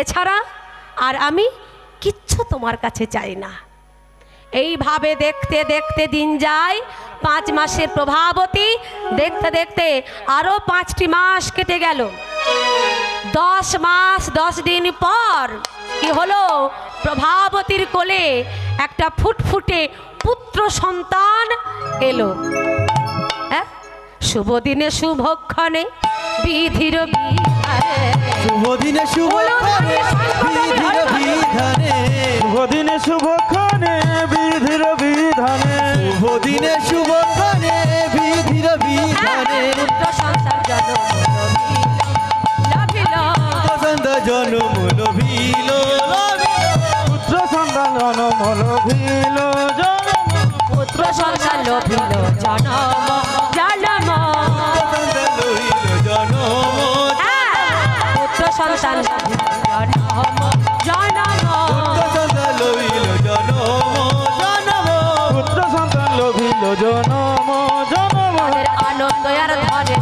A: এছাড়া আর আমি কিচ্ছু তোমার কাছে চাই না। এইভাবে দেখতে দেখতে দিন যায়। 5 মাসের প্রভাবতী, দেখতে দেখতে আরো 5টি মাস কেটে গেল। 10 মাস 10 দিন পর কি হলো? প্রভাবতীর কোলে একটা ফুটফুটে পুত্র সন্তান এলো। হ্যাঁ, শুভ দিনে শুভক্ষণে বিধির বিধানে,
D: শুভ দিনে শুভক্ষণে বিধির বিধানে,
C: শুভ দিনে শুভক্ষণে বিধির বিধানে,
D: শুভ দিনে শুভক্ষণে বিধির বিধানে,
A: পুত্র সন্তান জন্ম লাভিল,
D: সন্তান জন্ম লভিল,
C: পুত্র সন্তান জন্ম লভিল,
A: পুত্র লোভিল জনম জনম পুত্র সন্তান জনম জনম
C: পুত্র সন্তান লোভিল জনম জনম
A: আনন্দ আর ধরে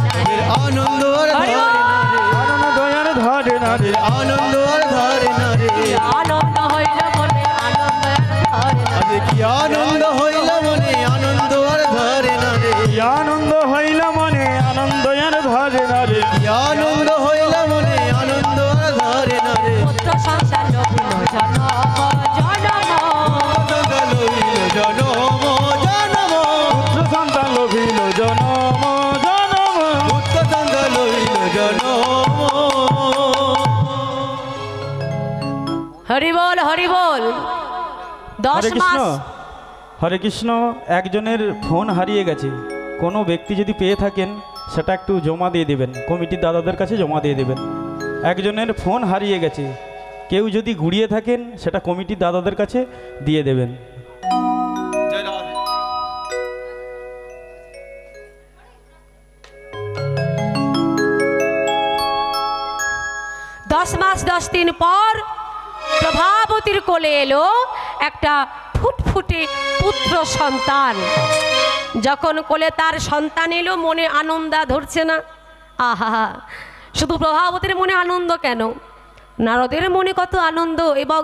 D: আনন্দ আর ধরে না রে
C: আনন্দ দয়ার ধরে না রে
D: আনন্দ আর ধরে না রে
A: আনন্দ হইল মনে আনন্দ আর ধরে না
D: আরে কি আনন্দ হইল মনে আনন্দ আর ধরে না রে
C: কি আনন্দ হইল মনে আনন্দ আর ধরে না রে
D: কি আনন্দ হইল মনে আনন্দ আর ধরে না রে
A: পুত্র সন্তান লোভিল জনম জনম
C: পুত্র সন্তান লোভিল জনম জনম
A: হরি বল হরি বল 10
C: হরে কৃষ্ণ
A: মাস
C: হরে কৃষ্ণ একজনের ফোন হারিয়ে গেছে কোনো ব্যক্তি যদি পেয়ে থাকেন সেটা একটু জমা দিয়ে দেবেন কমিটির দাদাদের কাছে জমা দিয়ে দেবেন একজনের ফোন হারিয়ে গেছে কেউ যদি গুড়িয়ে থাকেন সেটা কমিটির দাদাদের কাছে দিয়ে দেবেন
A: 10 মাস 10 দিন পর প্রভাবতীর কোলে এলো একটা ফুটফুটে পুত্র সন্তান। যখন কোলে তার সন্তান এলো মনে আনন্দ ধরছে না। আহা, শুধু প্রভাবতীর মনে আনন্দ কেন, নারদের মনে কত আনন্দ, এবং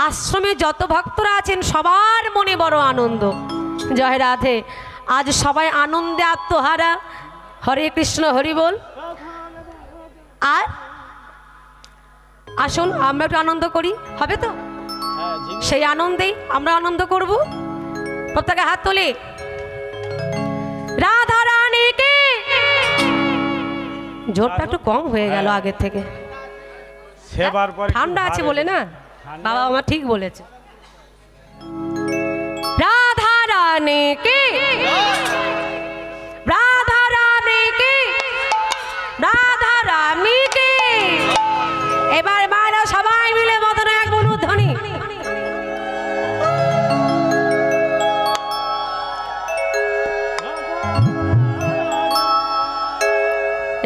A: আশ্রমে যত ভক্তরা আছেন সবার মনে বড় আনন্দ। জয় রাধে। আজ সবাই আনন্দে আত্মহারা। হরে কৃষ্ণ হরি বল। আর আসুন আমরা একটু আনন্দ করি, হবে তো? সেই আনন্দেই আমরা আনন্দ করব। প্রত্যেকে হাত তোলে। রাধা রানীকে, জোরটা একটু কম হয়ে গেল আগের থেকে।
C: সেবার পর
A: ঠান্ডা আছে বলে না, বাবা আমার ঠিক বলেছে। রাধা রানীকে, রাধা রানীকে, রাধা রানীকে। এবার মায়েরা সবাই মিলে মদন এক বলুধ্বনি।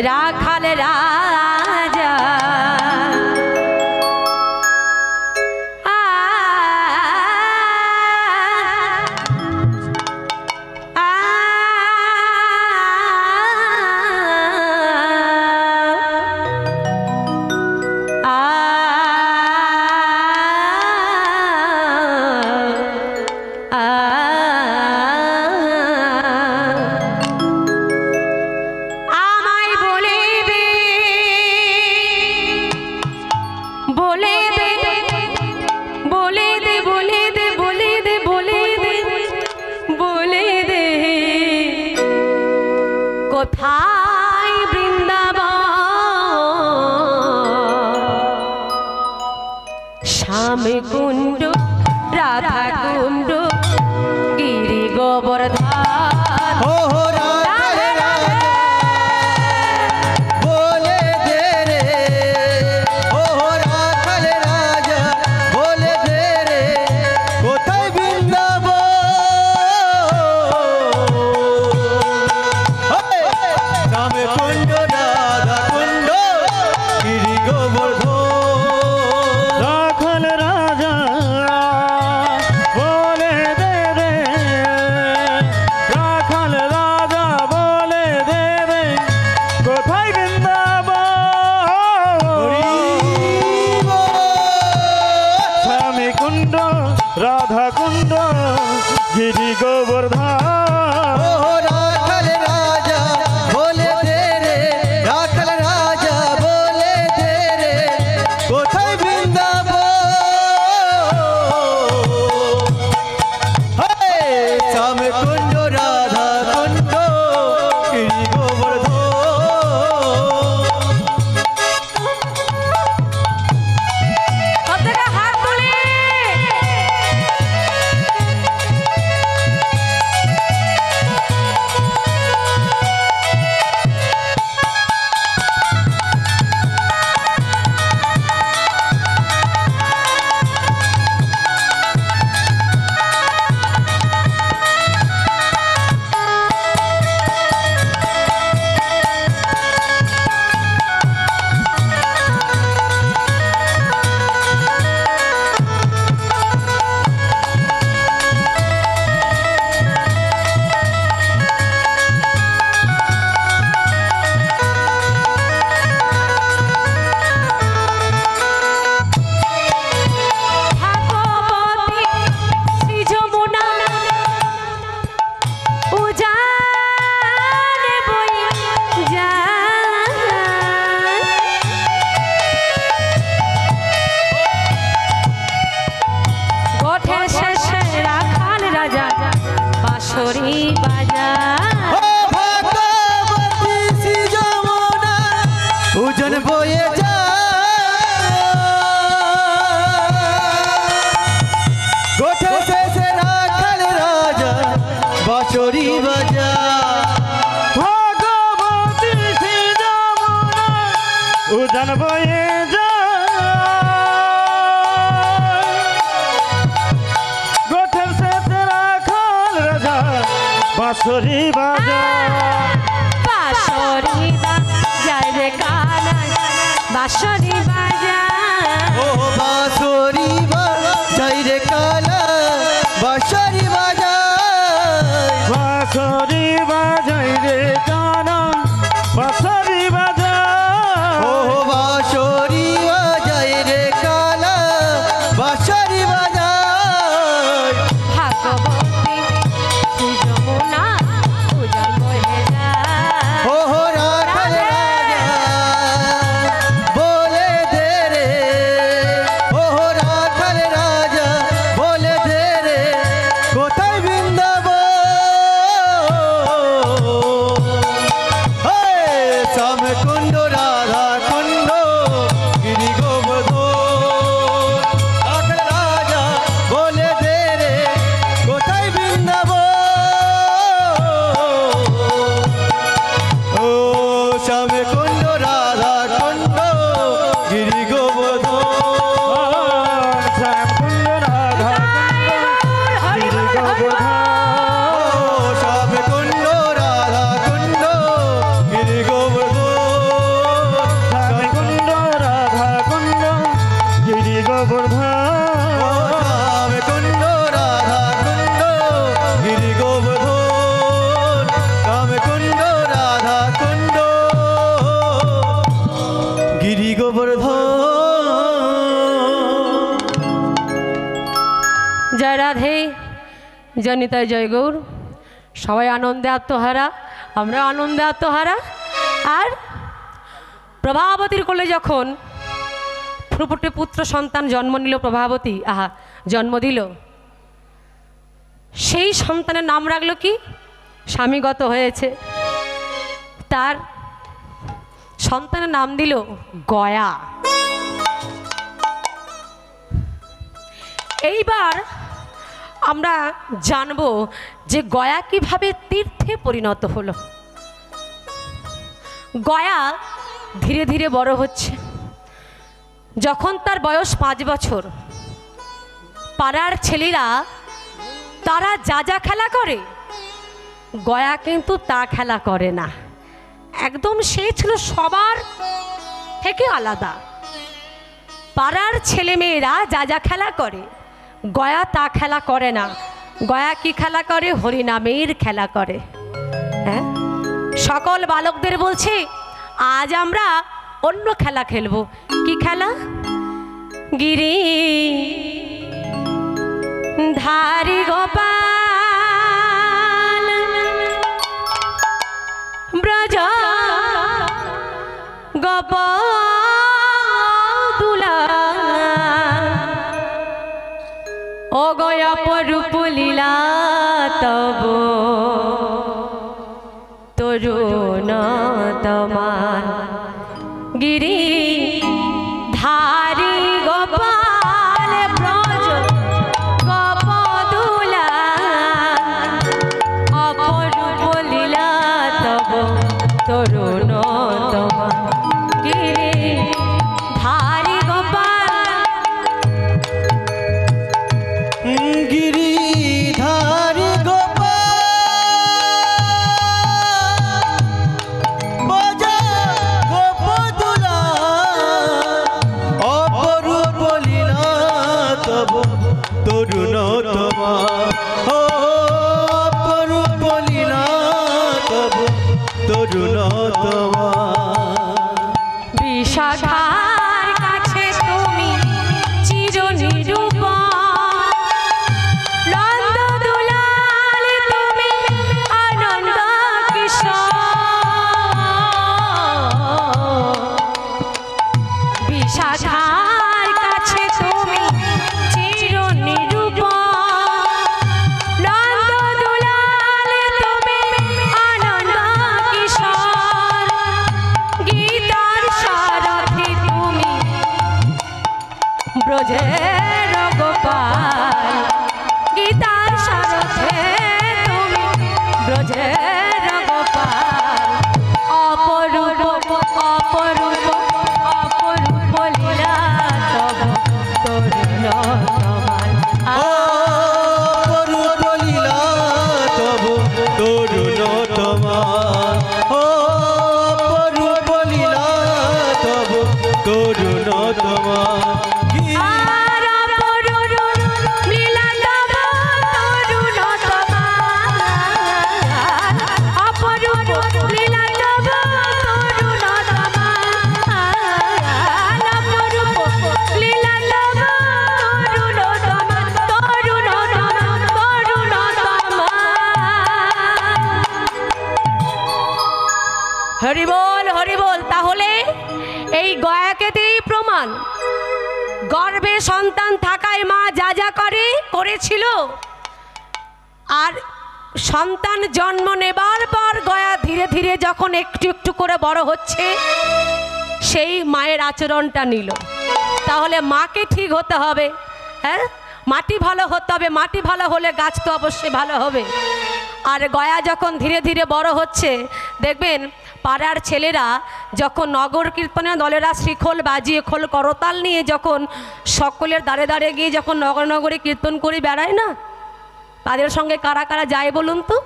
A: রাখাল রাজা কোথায় বৃন্দাবন, শ্যাম কুণ্ড, রাধা কুণ্ড, গিরি গোবর্ধন।
D: हो राधे राधे बोले दे रे, हो राधे राजा बोले दे रे, कोথায় বৃন্দাবন, শ্যাম কুণ্ড রাধা কুণ্ড গিরি গোবর্ধন।
C: রাখাল রাজা বলে দে রে, রাখাল রাজা বলে দে রে, কোথায় বৃন্দাবন, স্বামী কুণ্ড, রাধা কুণ্ড, গিরি গোবর্ধন।
D: हो राखल राजा बोले दे रे, राखल राजा बोले दे रे, कोথায় বৃন্দাবন, শ্যাম কুণ্ড রাধা কুণ্ড গিরি গোবর্ধন।
A: প্রত্যেকে হাত তুলে। বাঁশরি বাজায়
D: ও ভাগবতী শ্রী যমুনা উজন বয়ে গোঠে শেষে রাখাল রাজা বাঁশরি বাজা
C: ভগবতী শ্রী যমুনা উজান বয়ে গোঠের সাথে রাখাল রাজা বাঁশরি বাজা
A: বাঁশরি বাজায় রে কানাই বাঁশরি বাজায়
D: ও বাঁশরি বাজাই রে কালা বাঁশরি বাজায়
C: বাঁশরি বাজাই রে কানা বাঁশরি বাজা
D: ও বাঁশরি বাজাই রে কালা বাঁশরি বাজায়
A: ভাগবতী শ্রী যমুনা উজান বয়ে যায়
D: ও রাখাল রাজা বলে দে রে ও রাখাল রাজা বলে দে রে কোথায় বৃন্দাবন শ্যাম কুণ্ড রাধা কুণ্ড গিরি গোবর্ধন রাখাল রাজা বলে দে রে কোথায় বৃন্দাবন ও শ্যাম কুণ্ড রাধা কুণ্ড গিরি গোবর্ধন
C: শ্যামকুণ্ড রাধা কুণ্ড গিরি গোবর্ধন
D: ও শ্যাম কুণ্ড রাধা কুণ্ড গিরি গোবর্ধন
C: শ্যামকুণ্ড রাধা কুণ্ড গিরি গোবর্ধন
D: শ্যাম কুণ্ড রাধা কুণ্ড গিরি গোবর্ধন শ্যাম কুণ্ড রাধা কুণ্ড গিরি গোবর্ধন
A: জয় রাধে জনিতায় জয় গৌর সবাই আনন্দে আত্মহারা আমরা আনন্দে আত্মহারা আর প্রভাবতীর কোলে যখন ফুটফুটে পুত্র সন্তান জন্ম নিল প্রভাবতী জন্ম দিল সেই সন্তানের নাম রাখলো কি স্বামীগত হয়েছে তার সন্তানের নাম দিল গয়া এইবার আমরা জানবো যে গয়া কিভাবে তীর্থে পরিণত হলো গয়া ধীরে ধীরে বড় হচ্ছে যখন তার বয়স 5 বছর পাড়ার ছেলেরা তারা যা যা খেলা করে গয়া কিন্তু তা খেলা করে না একদম সে ছিল সবার থেকে আলাদা পাড়ার ছেলেমেয়েরা যা যা খেলা করে গয়া তা খেলা করে না গয়া কি খেলা করে হরিনামের খেলা করে হ্যাঁ সকল বালকদের বলছে আজ আমরা অন্য খেলা খেলবো কি খেলা গিরি ধারি গোপাল ব্রজ গোপদুলা ও গয়া পরূপ লীলা তব তরুণ তমান গিরি ধারি গোপাল ব্রজ গোপদুলা অপরূপ লীলা তব তরুণ তমান গিরি ধারি গোপাল
D: গিরিধারী গোপাল
A: হরি বল। তাহলে এই গয়াকে দিয়েই প্রমাণ, গর্ভে সন্তান থাকায় মা যা যা করেছিল, আর সন্তান জন্ম নেবার পর গয়া ধীরে ধীরে যখন একটু একটু করে বড় হচ্ছে, সেই মায়ের আচরণটা নিল। তাহলে মাকে ঠিক হতে হবে, হ্যাঁ, মাটি ভালো হতে হবে, মাটি ভালো হলে গাছ তো অবশ্যই ভালো হবে। আর গয়া যখন ধীরে ধীরে বড় হচ্ছে, দেখবেন পাড়ার ছেলেরা যখন নগর কীর্তনের দলেরা শ্রীখোল বাজিয়ে খোল করতাল নিয়ে যখন সকলের দাঁড়ে দাঁড়ে গিয়ে যখন নগর নগরে কীর্তন করে বেড়ায় না, তাদের সঙ্গে কারা কারা যায় বলুন তো?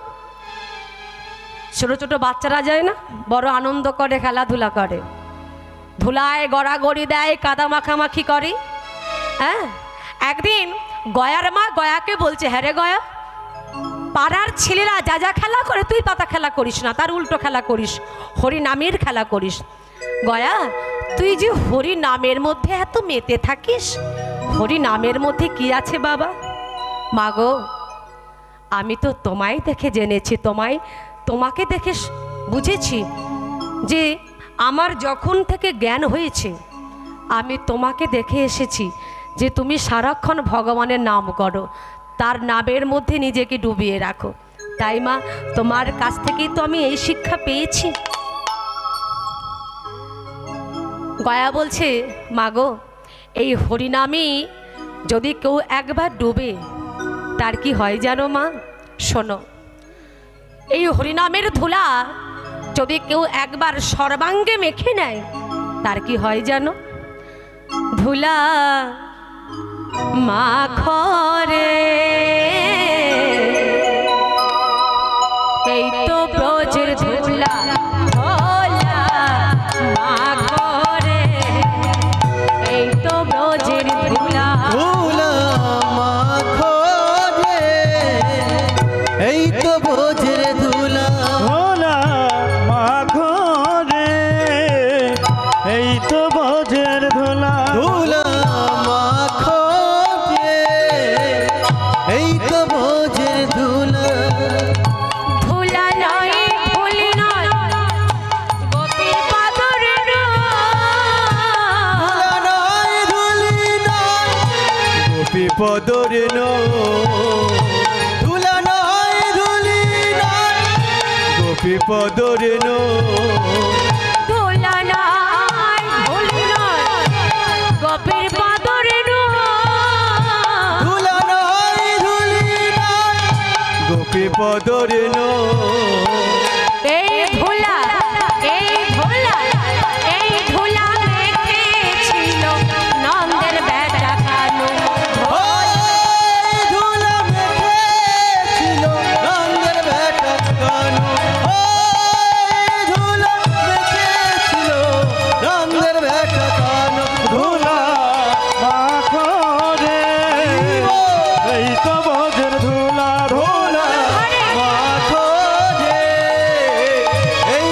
A: ছোটো ছোটো বাচ্চারা যায় না, বড় আনন্দ করে, খেলাধুলা করে, ধুলায় গড়াগড়ি দেয়, কাদা মাখামাখি করে। হ্যাঁ, একদিন গয়ার মা গয়াকে বলছে, হ্যাঁ রে গয়া, পাড়ার ছেলেরা যা যা খেলা করে তুই পাতা খেলা করিস না, তার উল্টো খেলা করিস, হরি নামের খেলা করিস। গয়া, তুই যে হরি নামের মধ্যে এত মেতে থাকিস, হরি নামের মধ্যে কি আছে বাবা? মা গো, আমি তো তোমায় দেখে জেনেছি, তোমাকে দেখে বুঝেছি যে আমার যখন থেকে জ্ঞান হয়েছে আমি তোমাকে দেখে এসেছি যে তুমি সারাক্ষণ ভগবানের নাম করো, তার নামের মধ্যে নিজেকে ডুবিয়ে রাখো। তাই মা, তোমার কাছ থেকেই তো আমি এই শিক্ষা পেয়েছি। গয়া বলছে, মা গো, এই হরিনামে যদি কেউ একবার ডুবে তার কি হয় জানো মা? শোনো, এই হরিনামের ধুলা যদি কেউ একবার সর্বাঙ্গে মেখে নেয় তার কি হয় জানো? ধুলা মাখরে, এই তো ব্রজের ধুলা ধোলা মাখরে, এই তো ব্রজের ধুলা
D: ধুলা মাখো রে, এই তো ব্রজের ধুলা
C: ধুলা মাখো রে, এই তো ব্রজের ধুলা।
D: ধুলা মাখো রে, এই তো ব্রজের ধুলা।
A: ধুলা নয় ধুলি নয় গোপীর পাদরে
D: ধুলা নয় ধুলি নয় গোপী পদরে ধুলা নয় ধুলি নয় গোপী পদরে
A: ধুলা নয় ধুলি নয় গোপীর পাদরে
D: ধুলা নয় ধুলি নয় গোপী পদরে
A: এই ধুলা মেখেছিল নন্দের বেটা কানু।
D: ধুলা মেখেছিল নন্দের বেটা কানু। ধুলা মেখেছিল নন্দের বেটা কানু।
C: ধুলা মাখো রে, এই তো ব্রজের ধুলা। ধুলা
D: মাখো রে, এই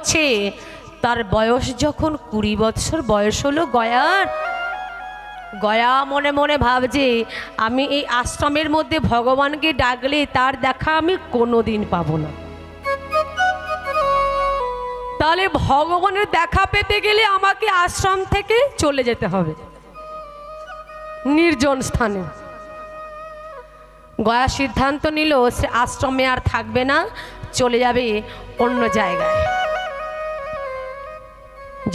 A: হচ্ছে তার বয়স যখন 20 বছর বয়স হলো গয়ার, গয়া মনে মনে ভাবছে আমি এই আশ্রমের মধ্যে ভগবানকে ডাকলে তার দেখা আমি কোনোদিন পাবো না। তাহলে ভগবানের দেখা পেতে গেলে আমাকে আশ্রম থেকে চলে যেতে হবে নির্জন স্থানে। গয়া সিদ্ধান্ত নিল সে আশ্রমে আর থাকবে না, চলে যাবে অন্য জায়গায়।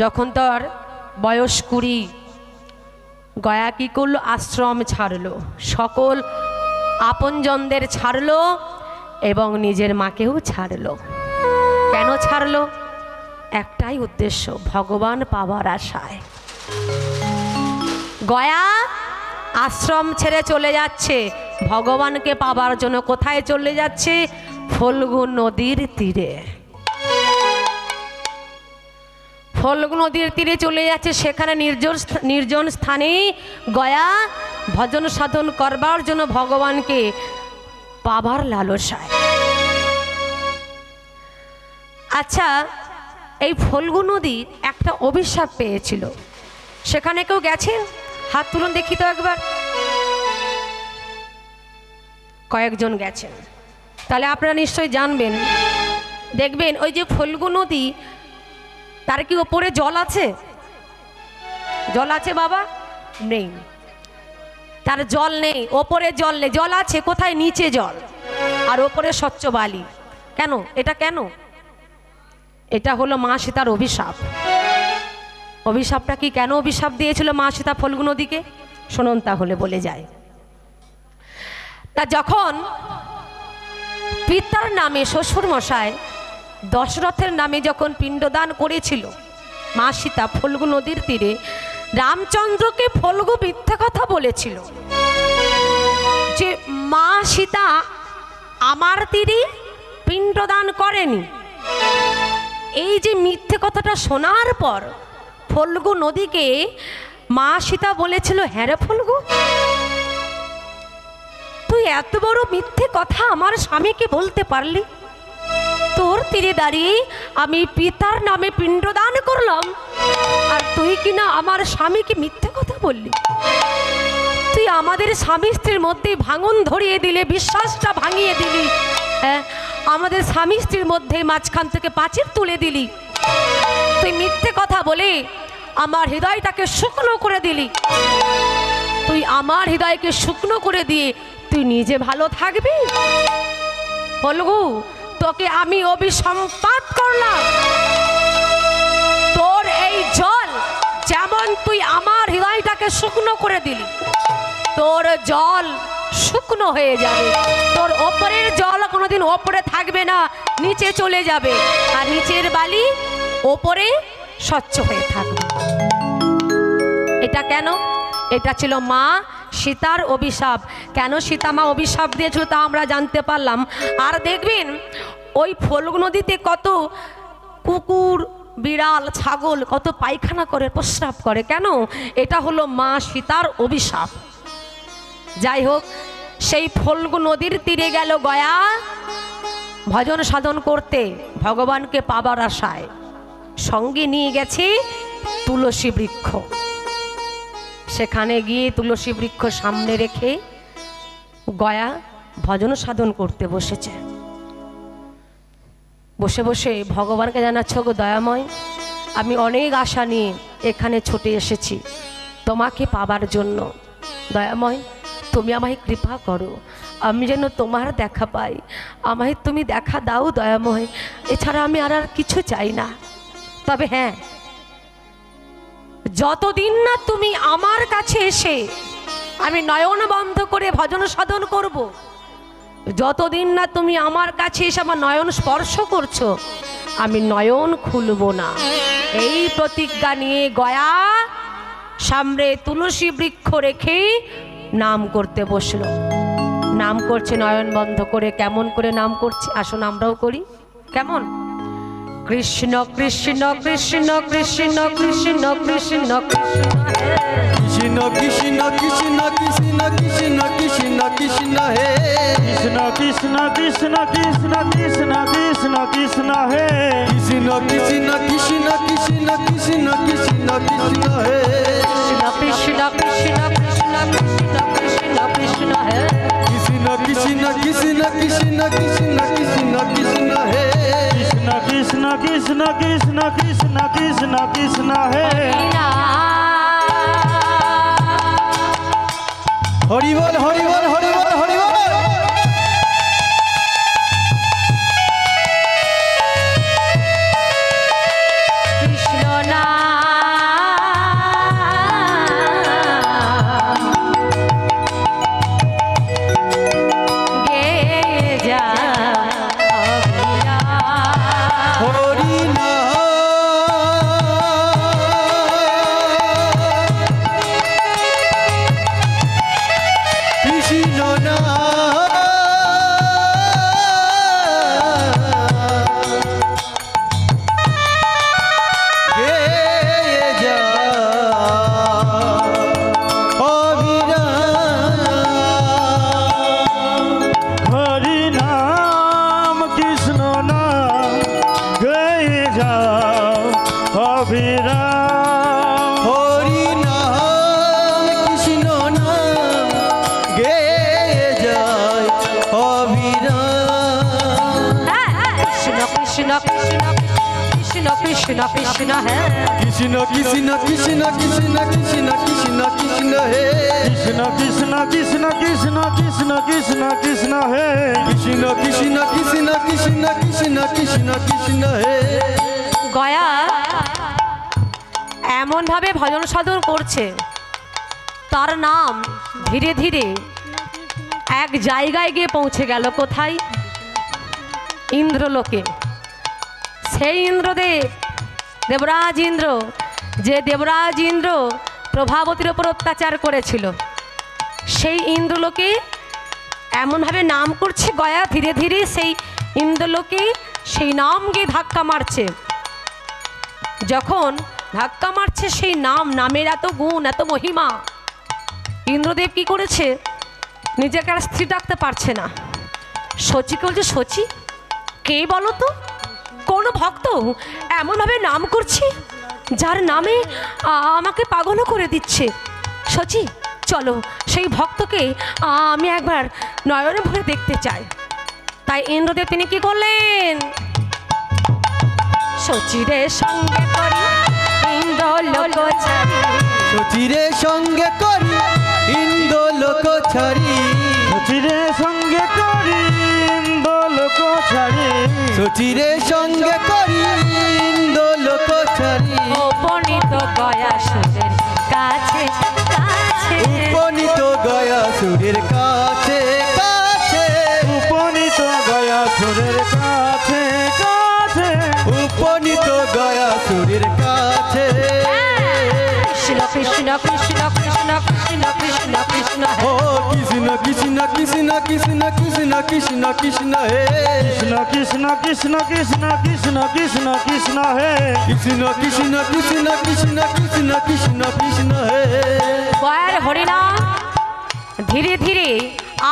A: যখন তার বয়স 20, গয়া কি করলো? আশ্রম ছাড়লো, সকল আপনজনদের ছাড়লো এবং নিজের মাকেও ছাড়লো। কেন ছাড়লো? একটাই উদ্দেশ্য, ভগবান পাওয়ার আশায়। গয়া আশ্রম ছেড়ে চলে যাচ্ছে ভগবানকে পাবার জন্য। কোথায় চলে যাচ্ছে? ফল্গু নদীর তীরে। ফল্গু নদীর তীরে চলে যাচ্ছে, সেখানে নির্জন স্থানে গয়া ভজন সাধন করবার জন্য ভগবানকে পাবার লালসায়। আচ্ছা, এই ফল্গু নদীর একটা অভিশাপ পেয়েছিল, সেখানে কেউ গেছে? হাত তুলুন দেখি তো একবার। কয়েকজন গেছেন, তাহলে আপনারা নিশ্চয়ই জানবেন। দেখবেন ওই যে ফল্গু নদী, তার কি ওপরে জল আছে? জল আছে বাবা? নেই, তার জল নেই, ওপরে জল নেই। জল আছে কোথায়? নিচে জল, আর ওপরে স্বচ্ছ বালি। কেন? এটা কেন? এটা হলো মা সীতার অভিশাপ। অভিশাপটা কি? কেন অভিশাপ দিয়েছিল মা সীতা ফল্গু নদীকে? শুনুন তাহলে বলে যায়। তা যখন পিতার নামে শ্বশুর মশাই দশরথের নামে যখন পিণ্ডদান করেছিল মা সীতা ফল্গু নদীর তীরে, রামচন্দ্রকে ফল্গু মিথ্যে কথা বলেছিল যে মা সীতা আমার তীরে পিণ্ডদান করেনি। এই যে মিথ্যে কথাটা শোনার পর ফল্গু নদীকে মা সীতা বলেছিল, হ্যাঁ রে ফল্গু, তুই এত বড় মিথ্যে কথা আমার স্বামীকে বলতে পারলি? তোর তীরে দাঁড়িয়ে আমি পিতার নামে পিণ্ডদান করলাম, আর তুই কিনা আমার স্বামীকে মিথ্যে কথা বললি। তুই আমাদের স্বামী স্ত্রীর মধ্যে ভাঙন ধরিয়ে দিলে, বিশ্বাসটা ভাঙিয়ে দিলি। হ্যাঁ, আমাদের স্বামী স্ত্রীর মধ্যে মাঝখান থেকে পাঁচিল তুলে দিলি। তুই মিথ্যে কথা বলে আমার হৃদয়টাকে শুকনো করে দিলি। তুই আমার হৃদয়কে শুকনো করে দিয়ে তুই নিজে ভালো থাকবি? ফল্গু, তোকে আমি অভিসম্পাত করলাম। তোর এই জল যেমন তুই আমার হৃদয়টাকে শুকনো করে দিলি, তোর জল শুকনো হয়ে যাবে। তোর ওপরের জল কোনোদিন ওপরে থাকবে না, নিচে চলে যাবে, আর নিচের বালি ওপরে স্বচ্ছ হয়ে থাকবে। এটা কেন? এটা ছিল মা সীতার অভিশাপ। কেন সীতা মা অভিশাপ দিয়েছিল তা আমরা জানতে পারলাম। আর দেখবেন ওই ফল্গু নদীতে কত কুকুর, বিড়াল, ছাগল কত পায়খানা করে, প্রস্রাব করে। কেন? এটা হলো মা সীতার অভিশাপ। যাই হোক, সেই ফল্গু নদীর তীরে গেল গয়া ভজন সাধন করতে, ভগবানকে পাবার আশায়। সঙ্গে নিয়ে গেছে তুলসী বৃক্ষ। সেখানে গিয়ে তুলসী বৃক্ষ সামনে রেখে গয়া ভজন সাধন করতে বসেছে। বসে বসে ভগবানকে জানাচ্ছ, গো দয়াময়, আমি অনেক আশা নিয়ে এখানে ছুটে এসেছি তোমাকে পাবার জন্য। দয়াময়, তুমি আমায় কৃপা করো, আমি যেন তোমার দেখা পাই। আমায় তুমি দেখা দাও দয়াময়, এছাড়া আমি আর কিছু চাই না। তবে হ্যাঁ, যতদিন না তুমি আমার কাছে এসে আমি নয়ন বন্ধ করে ভজন সাধন করব, যতদিন না তুমি আমার কাছে এসে আমার নয়ন স্পর্শ করছো, আমি নয়ন খুলব না। এই প্রতিজ্ঞা নিয়ে গয়া সামনে তুলসী বৃক্ষ রেখে নাম করতে বসলো। নাম করছে নয়ন বন্ধ করে। কেমন করে নাম করছে? আসুন আমরাও করি। কেমন? কৃষ্ণ কৃষ্ণ কৃষ্ণ কৃষ্ণ কৃষ্ণ কৃষ্ণ কৃষ্ণ হে
D: কৃষ্ণ কৃষ্ণ কৃষ্ণ কৃষ্ণ কৃষ্ণ কৃষ্ণ কৃষ্ণ হে
C: কৃষ্ণ কৃষ্ণ কৃষ্ণ কৃষ্ণ কৃষ্ণ কৃষ্ণ কৃষ্ণ হে
D: কৃষ্ণ কৃষ্ণ কৃষ্ণ কৃষ্ণ কৃষ্ণ কৃষ্ণ কৃষ্ণ হে
A: কৃষ্ণ কৃষ্ণ কৃষ্ণ কৃষ্ণ কৃষ্ণ কৃষ্ণ কৃষ্ণ হে
D: কৃষ্ণ কৃষ্ণ কৃষ্ণ কৃষ্ণ কৃষ্ণ কৃষ্ণ কৃষ্ণ হে
C: কৃষ্ণ কৃষ্ণ কৃষ্ণ কৃষ্ণ কৃষ্ণ কৃষ্ণ কৃষ্ণ হে
D: হরি বল হরি বল হরি বল হরি বল
A: কৃষ্ণ না গে যা
D: হরি না কৃষ্ণ না গে যা অবিরাম
C: হরি নাম কৃষ্ণ নাম গয়ে যাও অবিরাম
D: হরি নাম কৃষ্ণ নাম গে যায় অবিরাম
A: কৃষ্ণ কৃষ্ণ কৃষ্ণ কৃষ্ণ কৃষ্ণ কৃষ্ণ হে
D: কৃষ্ণ কৃষ্ণ কৃষ্ণ কৃষ্ণ কৃষ্ণ কৃষ্ণ কৃষ্ণ হে
C: কৃষ্ণ কৃষ্ণ কৃষ্ণ কৃষ্ণ কৃষ্ণ কৃষ্ণ কৃষ্ণ হে
D: কৃষ্ণ কৃষ্ণ কৃষ্ণ কৃষ্ণ কৃষ্ণ কৃষ্ণ কৃষ্ণ হে
A: গয়া এমন ভাবে ভজন সাধন করছে তার নাম ধীরে ধীরে এক জায়গায় গিয়ে পৌঁছে গেল কোথায় ইন্দ্রলোকে সেই ইন্দ্রদেব দেবরাজ ইন্দ্র যে দেবরাজ ইন্দ্র প্রভাবতীর ওপর অত্যাচার করেছিল সেই ইন্দ্রলোকে এমনভাবে নাম করছে গয়া ধীরে ধীরে সেই ইন্দ্রলোকে সেই নাম গিয়ে ধাক্কা মারছে যখন ধাক্কা মারছে সেই নামের এত গুণ এত মহিমা ইন্দ্রদেব কি করেছে নিজেকে আর স্থির রাখতে পারছে না শচীকে বলছে শচী কে বলো তো কোন ভক্ত এমনভাবে নাম করছে যার নামে আমাকে পাগলও করে দিচ্ছে শচী চলো সেই ভক্তকে আমি একবার নয়নে ভরে দেখতে চাই তাই ইন্দ্রদেব তিনি কি করলেন শচীরে সঙ্গে করি ইন্দ্র লোক ছাড়ি
D: সচিরে সঙ্গে করি ইন্দ্র লোক ছাড়ি
C: সচিরে সঙ্গে করি ইন্দ্র লোক ছাড়ি
D: সচিরে সঙ্গে করি ইন্দ্র লোক ছাড়ি
A: উপনীত গয়া সুরের কাছে কাছে
D: উপনীত গয়া সুরের কাছে কাছে
C: উপনীত গয়া সুরের কাছে কাছে
D: উপনীত গয়া সুরের কাছে
A: কৃষ্ণ কৃষ্ণ কৃষ্ণ কৃষ্ণ কৃষ্ণ কৃষ্ণ কৃষ্ণ
D: ও কৃষ্ণ কৃষ্ণ কৃষ্ণ কৃষ্ণ কৃষ্ণ কৃষ্ণ কৃষ্ণ হে
C: কৃষ্ণ কৃষ্ণ কৃষ্ণ কৃষ্ণ কৃষ্ণ কৃষ্ণ কৃষ্ণ হে
D: কৃষ্ণ কৃষ্ণ কৃষ্ণ কৃষ্ণ কৃষ্ণ কৃষ্ণ কৃষ্ণ হে
A: গয়ার হরিনাম ধীরে ধীরে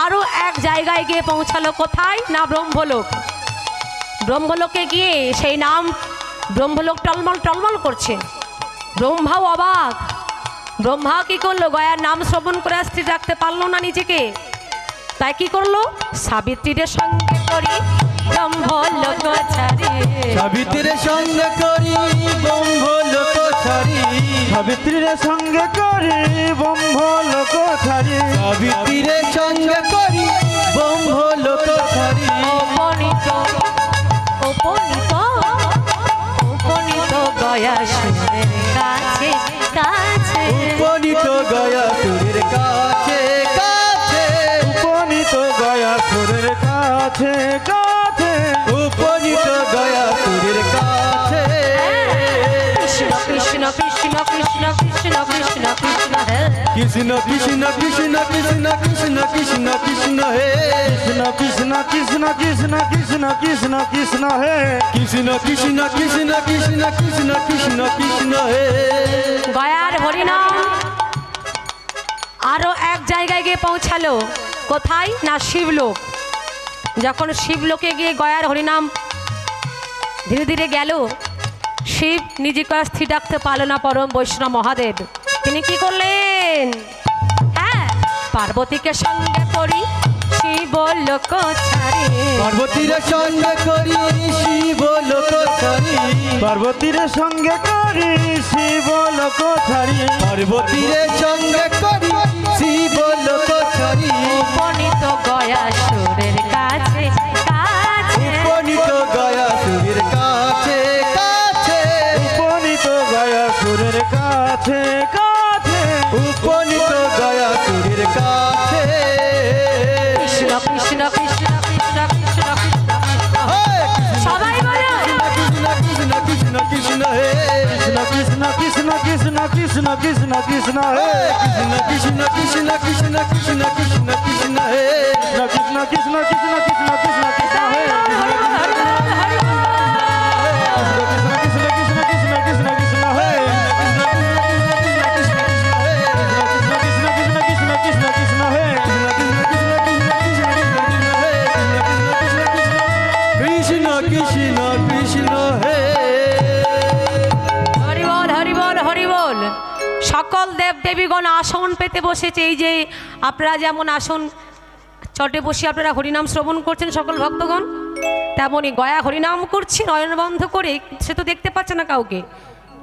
A: আরো এক জায়গায় গিয়ে পৌঁছালো কোথায় না ব্রহ্মলোক ব্রহ্মলোকে গিয়ে সেই নাম ব্রহ্মলোক টলমল টলমল করছে ব্রহ্মাও অবাক ব্রহ্মা কি করলো গয়ার নাম শ্রবণ করে স্থির রাখতে পারলো না নিজেকে তাই কি করলো সাবিত্রীর সঙ্গে করি ব্রহ্মলোক ছাড়ি
D: সাবিত্রীর সঙ্গে করি ব্রহ্মলোক ছাড়ি
C: সাবিত্রীর সঙ্গে করি ব্রহ্মলোক ছাড়ি
D: সাবিত্রীর সঙ্গে করি ব্রহ্মলোক ছাড়ি
A: উপনীত উপনীত উপনীত গয়া সুরের কাছে কাছে
D: উপনীত গয়া সুরের কাছে কাছে
C: উপনীত গয়া সুরের কাছে কাছে
D: উপনীত গয়া সুরের কাছে
A: কৃষ্ণ কৃষ্ণ কৃষ্ণ কৃষ্ণ কৃষ্ণ কৃষ্ণ কৃষ্ণ হে
D: কৃষ্ণ কৃষ্ণ কৃষ্ণ কৃষ্ণ কৃষ্ণ কৃষ্ণ কৃষ্ণ হে
C: কৃষ্ণ কৃষ্ণ কৃষ্ণ কৃষ্ণ কৃষ্ণ কৃষ্ণ কৃষ্ণ হে
D: কৃষ্ণ কৃষ্ণ কৃষ্ণ কৃষ্ণ কৃষ্ণ কৃষ্ণ কৃষ্ণ হে
A: গয়ার হরিনাম আরো এক জায়গায় গিয়ে পৌঁছালো। কোথায় না শিবলোক। যখন শিবলোকে গিয়ে গয়ার হরিনাম ধীরে ধীরে গেল, শিব নিজেকে স্থির রাখতে পারল না। পরম বৈষ্ণব মহাদেব তিনি কি করলেন? হ্যাঁ, পার্বতীকে সঙ্গে করি শিব লোক ছাড়ি,
D: পার্বতীর সঙ্গে করি শিব লোক ছাড়ি,
C: পার্বতীর সঙ্গে করি শিব লোক ছাড়ি,
D: পার্বতীর সঙ্গে করি শিব লোক ছাড়ি,
A: উপনীত গয়া সুরের কাছে কাছে,
D: উপনীত গয়া সুরের কাছে কাছে,
C: উপনীত গয়া সুরের কাছে কাছে,
D: উপনীত গয়া সুরের কাছে।
A: কৃষ্ণ কৃষ্ণ কৃষ্ণ কৃষ্ণ কৃষ্ণ কৃষ্ণ সবাই বলো
D: কৃষ্ণ কৃষ্ণ কৃষ্ণ কৃষ্ণ হে
C: কৃষ্ণ কৃষ্ণ কৃষ্ণ কৃষ্ণ কৃষ্ণ কৃষ্ণ হে
D: কৃষ্ণ কৃষ্ণ কৃষ্ণ কৃষ্ণ কৃষ্ণ কৃষ্ণ হে
C: কৃষ্ণ কৃষ্ণ কৃষ্ণ কৃষ্ণ কৃষ্ণ কৃষ্ণ হে কৃষ্ণ কৃষ্ণ কৃষ্ণ কৃষ্ণ কৃষ্ণ হে কৃষ্ণ কৃষ্ণ কৃষ্ণ কৃষ্ণ হে
D: কৃষ্ণ কৃষ্ণ কৃষ্ণ হে।
A: হরি বল হরি বল হরি বল। সকল দেব দেবীগণ আসন পেতে বসেছে। এই যে আপনারা যেমন আসন চটে বসে আপনারা হরিনাম শ্রবণ করছেন সকল ভক্তগণ, তেমনই গয়া হরিনাম করছে নয়ন বন্ধ করে। সে তো দেখতে পাচ্ছে না কাউকে,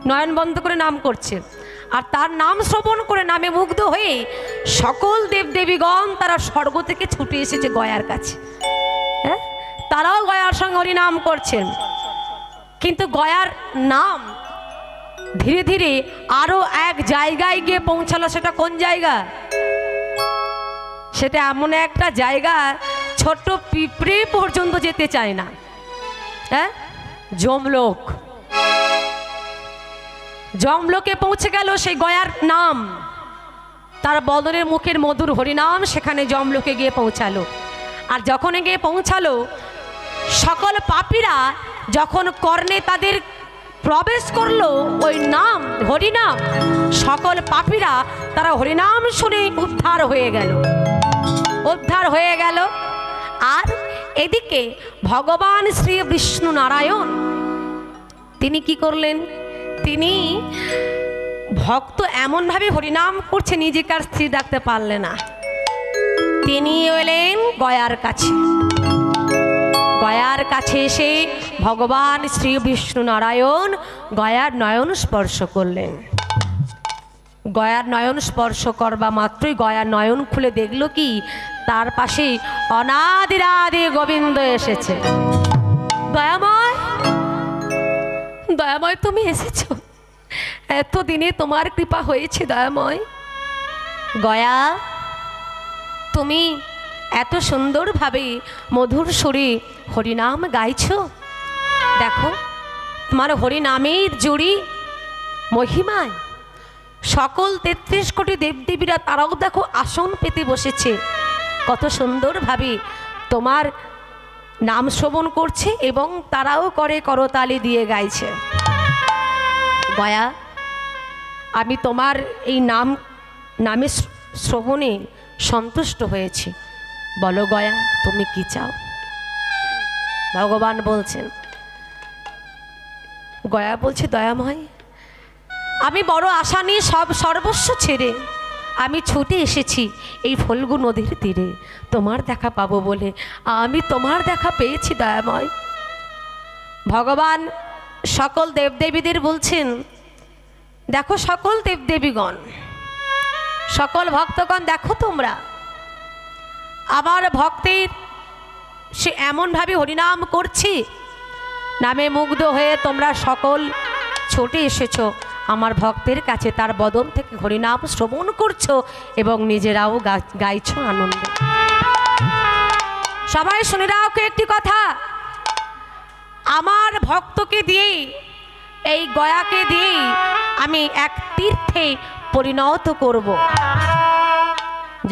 A: নয়ন বন্ধ করে নাম করছে। আর তার নাম শ্রবণ করে নামে মুগ্ধ হয়ে সকল দেবদেবীগণ তারা স্বর্গ থেকে ছুটে এসেছে গয়ার কাছে। হ্যাঁ, তারাও গয়ার সঙ্গে হরিনাম করছেন। কিন্তু গয়ার নাম ধীরে ধীরে আরো এক জায়গায় গিয়ে পৌঁছালো। সেটা কোন জায়গা? সেটা এমন একটা জায়গা ছোট্ট পিঁপড়ে পর্যন্ত যেতে চায় না। হ্যাঁ, যমলোক। যমলোকে পৌঁছে গেল সেই গয়ার নাম, তার বদনের মুখের মধুর হরিনাম সেখানে যমলোকে গিয়ে পৌঁছালো। আর যখন গিয়ে পৌঁছালো, সকল পাপীরা যখন কর্ণে তাদের প্রবেশ করলো ওই নাম হরিনাম, সকল পাপীরা তারা হরিনাম শুনে উদ্ধার হয়ে গেল, উদ্ধার হয়ে গেল। আর এদিকে ভগবান শ্রী বিষ্ণু নারায়ণ তিনি কি করলেন? তিনি ভক্ত এমনভাবে হরিনাম করছে নিজেকে আর স্থির রাখতে পারলেন না। তিনি এলেন গয়ার কাছে। গয়ার কাছে এসে ভগবান শ্রী বিষ্ণু নারায়ণ গয়ার নয়ন স্পর্শ করলেন। গয়ার নয়ন স্পর্শ করবা মাত্রই গয়ার নয়ন খুলে দেখলো কি তার পাশে অনাদিরাদি গোবিন্দ এসেছে। দয়াময়, দয়াময় তুমি এসেছো, এতদিনে তোমার কৃপা হয়েছে দয়াময়। গয়া, তুমি এত সুন্দরভাবে মধুর সুরে হরিনাম গাইছো। দেখো তোমার হরিনামের জুড়ি মহিমায় সকল ৩৩ কোটি দেবদেবীরা তারাও দেখো আসন পেতে বসেছে, কত সুন্দরভাবে তোমার নাম শ্রবণ করছে এবং তারাও করে করতালি দিয়ে গাইছে। গয়া, আমি তোমার এই নামে শ্রবণে সন্তুষ্ট হয়েছি। বলো গয়া, তুমি কি চাও? ভগবান বলছেন, গয়া বলছে, দয়াময়, আমি বড় আশা নিয়ে সর্বস্ব ছেড়ে আমি ছুটে এসেছি এই ফল্গু নদীর তীরে তোমার দেখা পাবো বলে। আমি তোমার দেখা পেয়েছি দয়াময়। ভগবান সকল দেবদেবীদের বলছেন, দেখো সকল দেবদেবীগণ, সকল ভক্তগণ, দেখো তোমরা আমার ভক্তের সে এমনভাবে হরিনাম করছি, নামে মুগ্ধ হয়ে তোমরা সকল ছুটে এসেছো আমার ভক্তের কাছে, তার বদন থেকে হরিনাম শ্রবণ করছো এবং নিজেরাও গাইছো আনন্দে। সবাই শুনে রাখো একটি কথা, আমার ভক্তকে দিয়ে এই গয়াকে দিয়ে আমি এক তীর্থে পরিণত করব।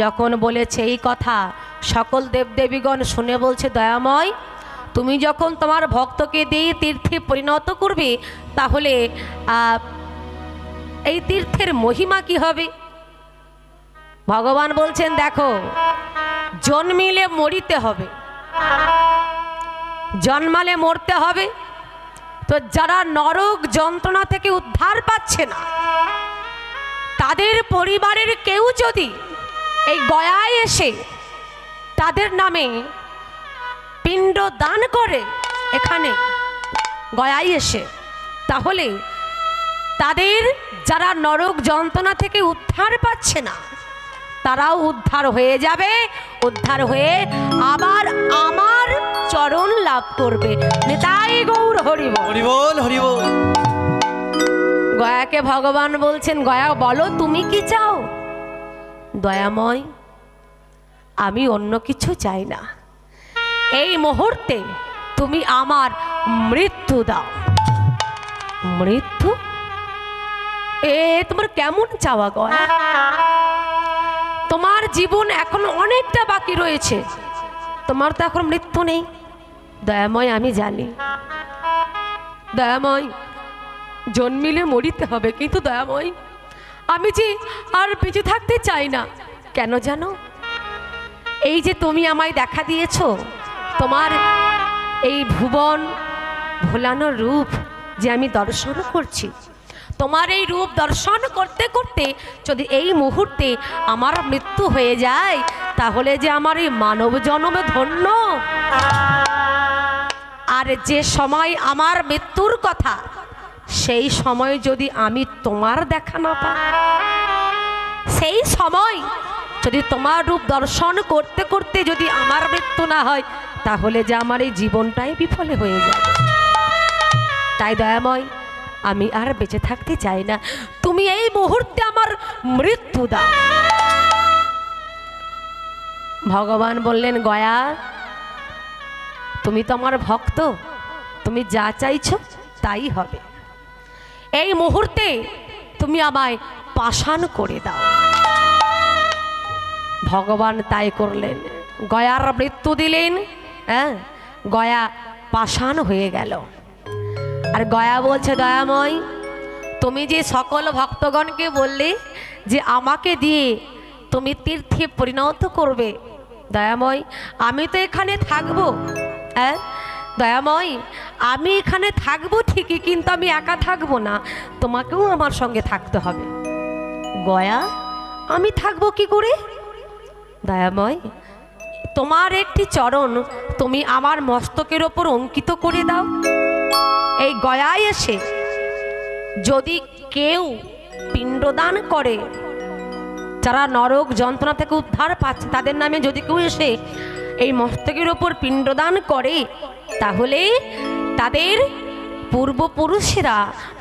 A: যখন বলেছে এই কথা সকল দেবদেবীগণ শুনে বলছে, দয়াময় তুমি যখন তোমার ভক্তকে দিয়ে তীর্থে পরিণত করবে, তাহলে এই তীর্থের মহিমা কি হবে? ভগবান বলছেন, দেখো জন্মিলে মরিতে হবে, জন্মালে মরতে হবে। তো যারা নরক যন্ত্রণা থেকে উদ্ধার পাচ্ছে না, তাদের পরিবারের কেউ যদি এই গয়ায় এসে তাদের নামে পিণ্ড দান করে এখানে গয়ায় এসে, তাহলে তাদের যারা নরক যন্ত্রণা থেকে উদ্ধার পাচ্ছে না, তারাও উদ্ধার হয়ে যাবে, উদ্ধার হয়ে আবার আমার চরণ লাভ করবে। নিতাই গৌর হরি বল।
D: হরি বল, হরি বল।
A: গয়াকে ভগবান বলছেন, গয়া বলো তুমি কি চাও? দয়াময় আমি অন্য কিছু চাই না, এই মুহূর্তে তুমি আমার মৃত্যু দাও। মৃত্যু? তোমার কেমন চাওয়া গয়া? তোমার জীবন এখন অনেকটা বাকি রয়েছে, তোমার তো এখন মৃত্যু নেই। দয়াময় আমি জানি, দয়াময় জন্মিলে মরিতে হবে, কিন্তু দয়াময় আমি যে আর বেঁচে থাকতে চাই না। কেন জানো? এই যে তুমি আমায় দেখা দিয়েছো, তোমার এই ভুবন ভোলানো রূপ যে আমি দর্শন করছি, তোমার এই রূপ দর্শন করতে করতে যদি এই মুহূর্তে আমার মৃত্যু হয়ে যায়, তাহলে যে আমার এই মানব জন্ম ধন্য। আর যে সময় আমার মৃত্যুর কথা, সেই সময় যদি আমি তোমার দেখা না পাই, সেই সময় যদি তোমার রূপ দর্শন করতে করতে যদি আমার মৃত্যু না হয়, তাহলে যে আমার এই জীবনটাই বিফলে হয়ে যাবে। তাই দয়াময় আমি আর বেঁচে থাকতে চাই না, তুমি এই মুহূর্তে আমার মৃত্যু দাও। ভগবান বললেন, গয়া তুমি তো আমার ভক্ত, তুমি যা চাইছো তাই হবে। এই মুহূর্তে তুমি আমায় পাষাণ করে দাও। ভগবান তাই করলেন, গয়ার মৃত্যু দিলেন। হ্যাঁ, গয়া পাষাণ হয়ে গেল। আর গয়া বলছে, দয়াময় তুমি যে সকল ভক্তগণকে বললে যে আমাকে দিয়ে তুমি তীর্থে পরিণত করবে, দয়াময় আমি তো এখানে থাকবো। হ্যাঁ দয়াময় আমি এখানে থাকবো ঠিকই, কিন্তু আমি একা থাকবো না, তোমাকেও আমার সঙ্গে থাকতে হবে। গয়া আমি থাকবো কি করে? দয়াময় তোমার একটি চরণ তুমি আমার মস্তকের ওপর অঙ্কিত করে দাও। এই গয়ায় এসে যদি কেউ পিণ্ডদান করে, যারা নরক যন্ত্রণা থেকে উদ্ধার পাচ্ছে, তাদের নামে যদি কেউ এসে এই মস্তকের ওপর পিণ্ডদান করে, তাহলে তাদের পূর্বপুরুষেরা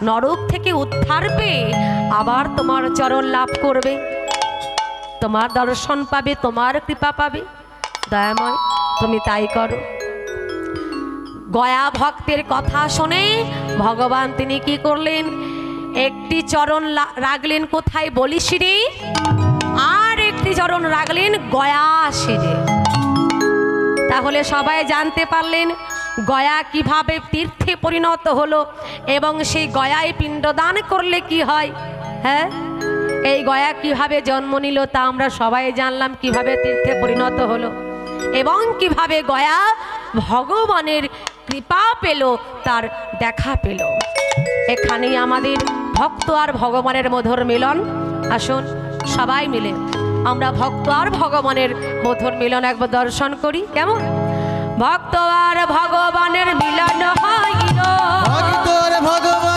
A: নরক থেকে উদ্ধার পেয়ে আবার তোমার চরণ লাভ করবে, তোমার দর্শন পাবে, তোমার কৃপা পাবে। দয়াময় তুমি তাই করো। গয়া ভক্তের কথা শুনে ভগবান তিনি কি করলেন? একটি চরণ রাখলেন কোথায়? বলি শিরে, আর একটি চরণ রাখলেন গয়া শিরে। তাহলে সবাই জানতে পারলেন গয়া কিভাবে তীর্থে পরিণত হলো এবং সেই গয়ায় পিণ্ডদান করলে কি হয়। হ্যাঁ, এই গয়া কিভাবে জন্ম নিল তা আমরা সবাই জানলাম, কিভাবে তীর্থে পরিণত হলো এবং কিভাবে গয়া ভগবানের কৃপা পেল, তার দেখা পেল। এখানেই আমাদের ভক্ত আর ভগবানের মধুর মিলন। আসুন সবাই মিলে আমরা ভক্ত আর ভগবানের মধুর মিলন একবার দর্শন করি। কেমন? ভক্ত আর ভগবানের মিলন হইল,
D: ভক্ত আর ভগবান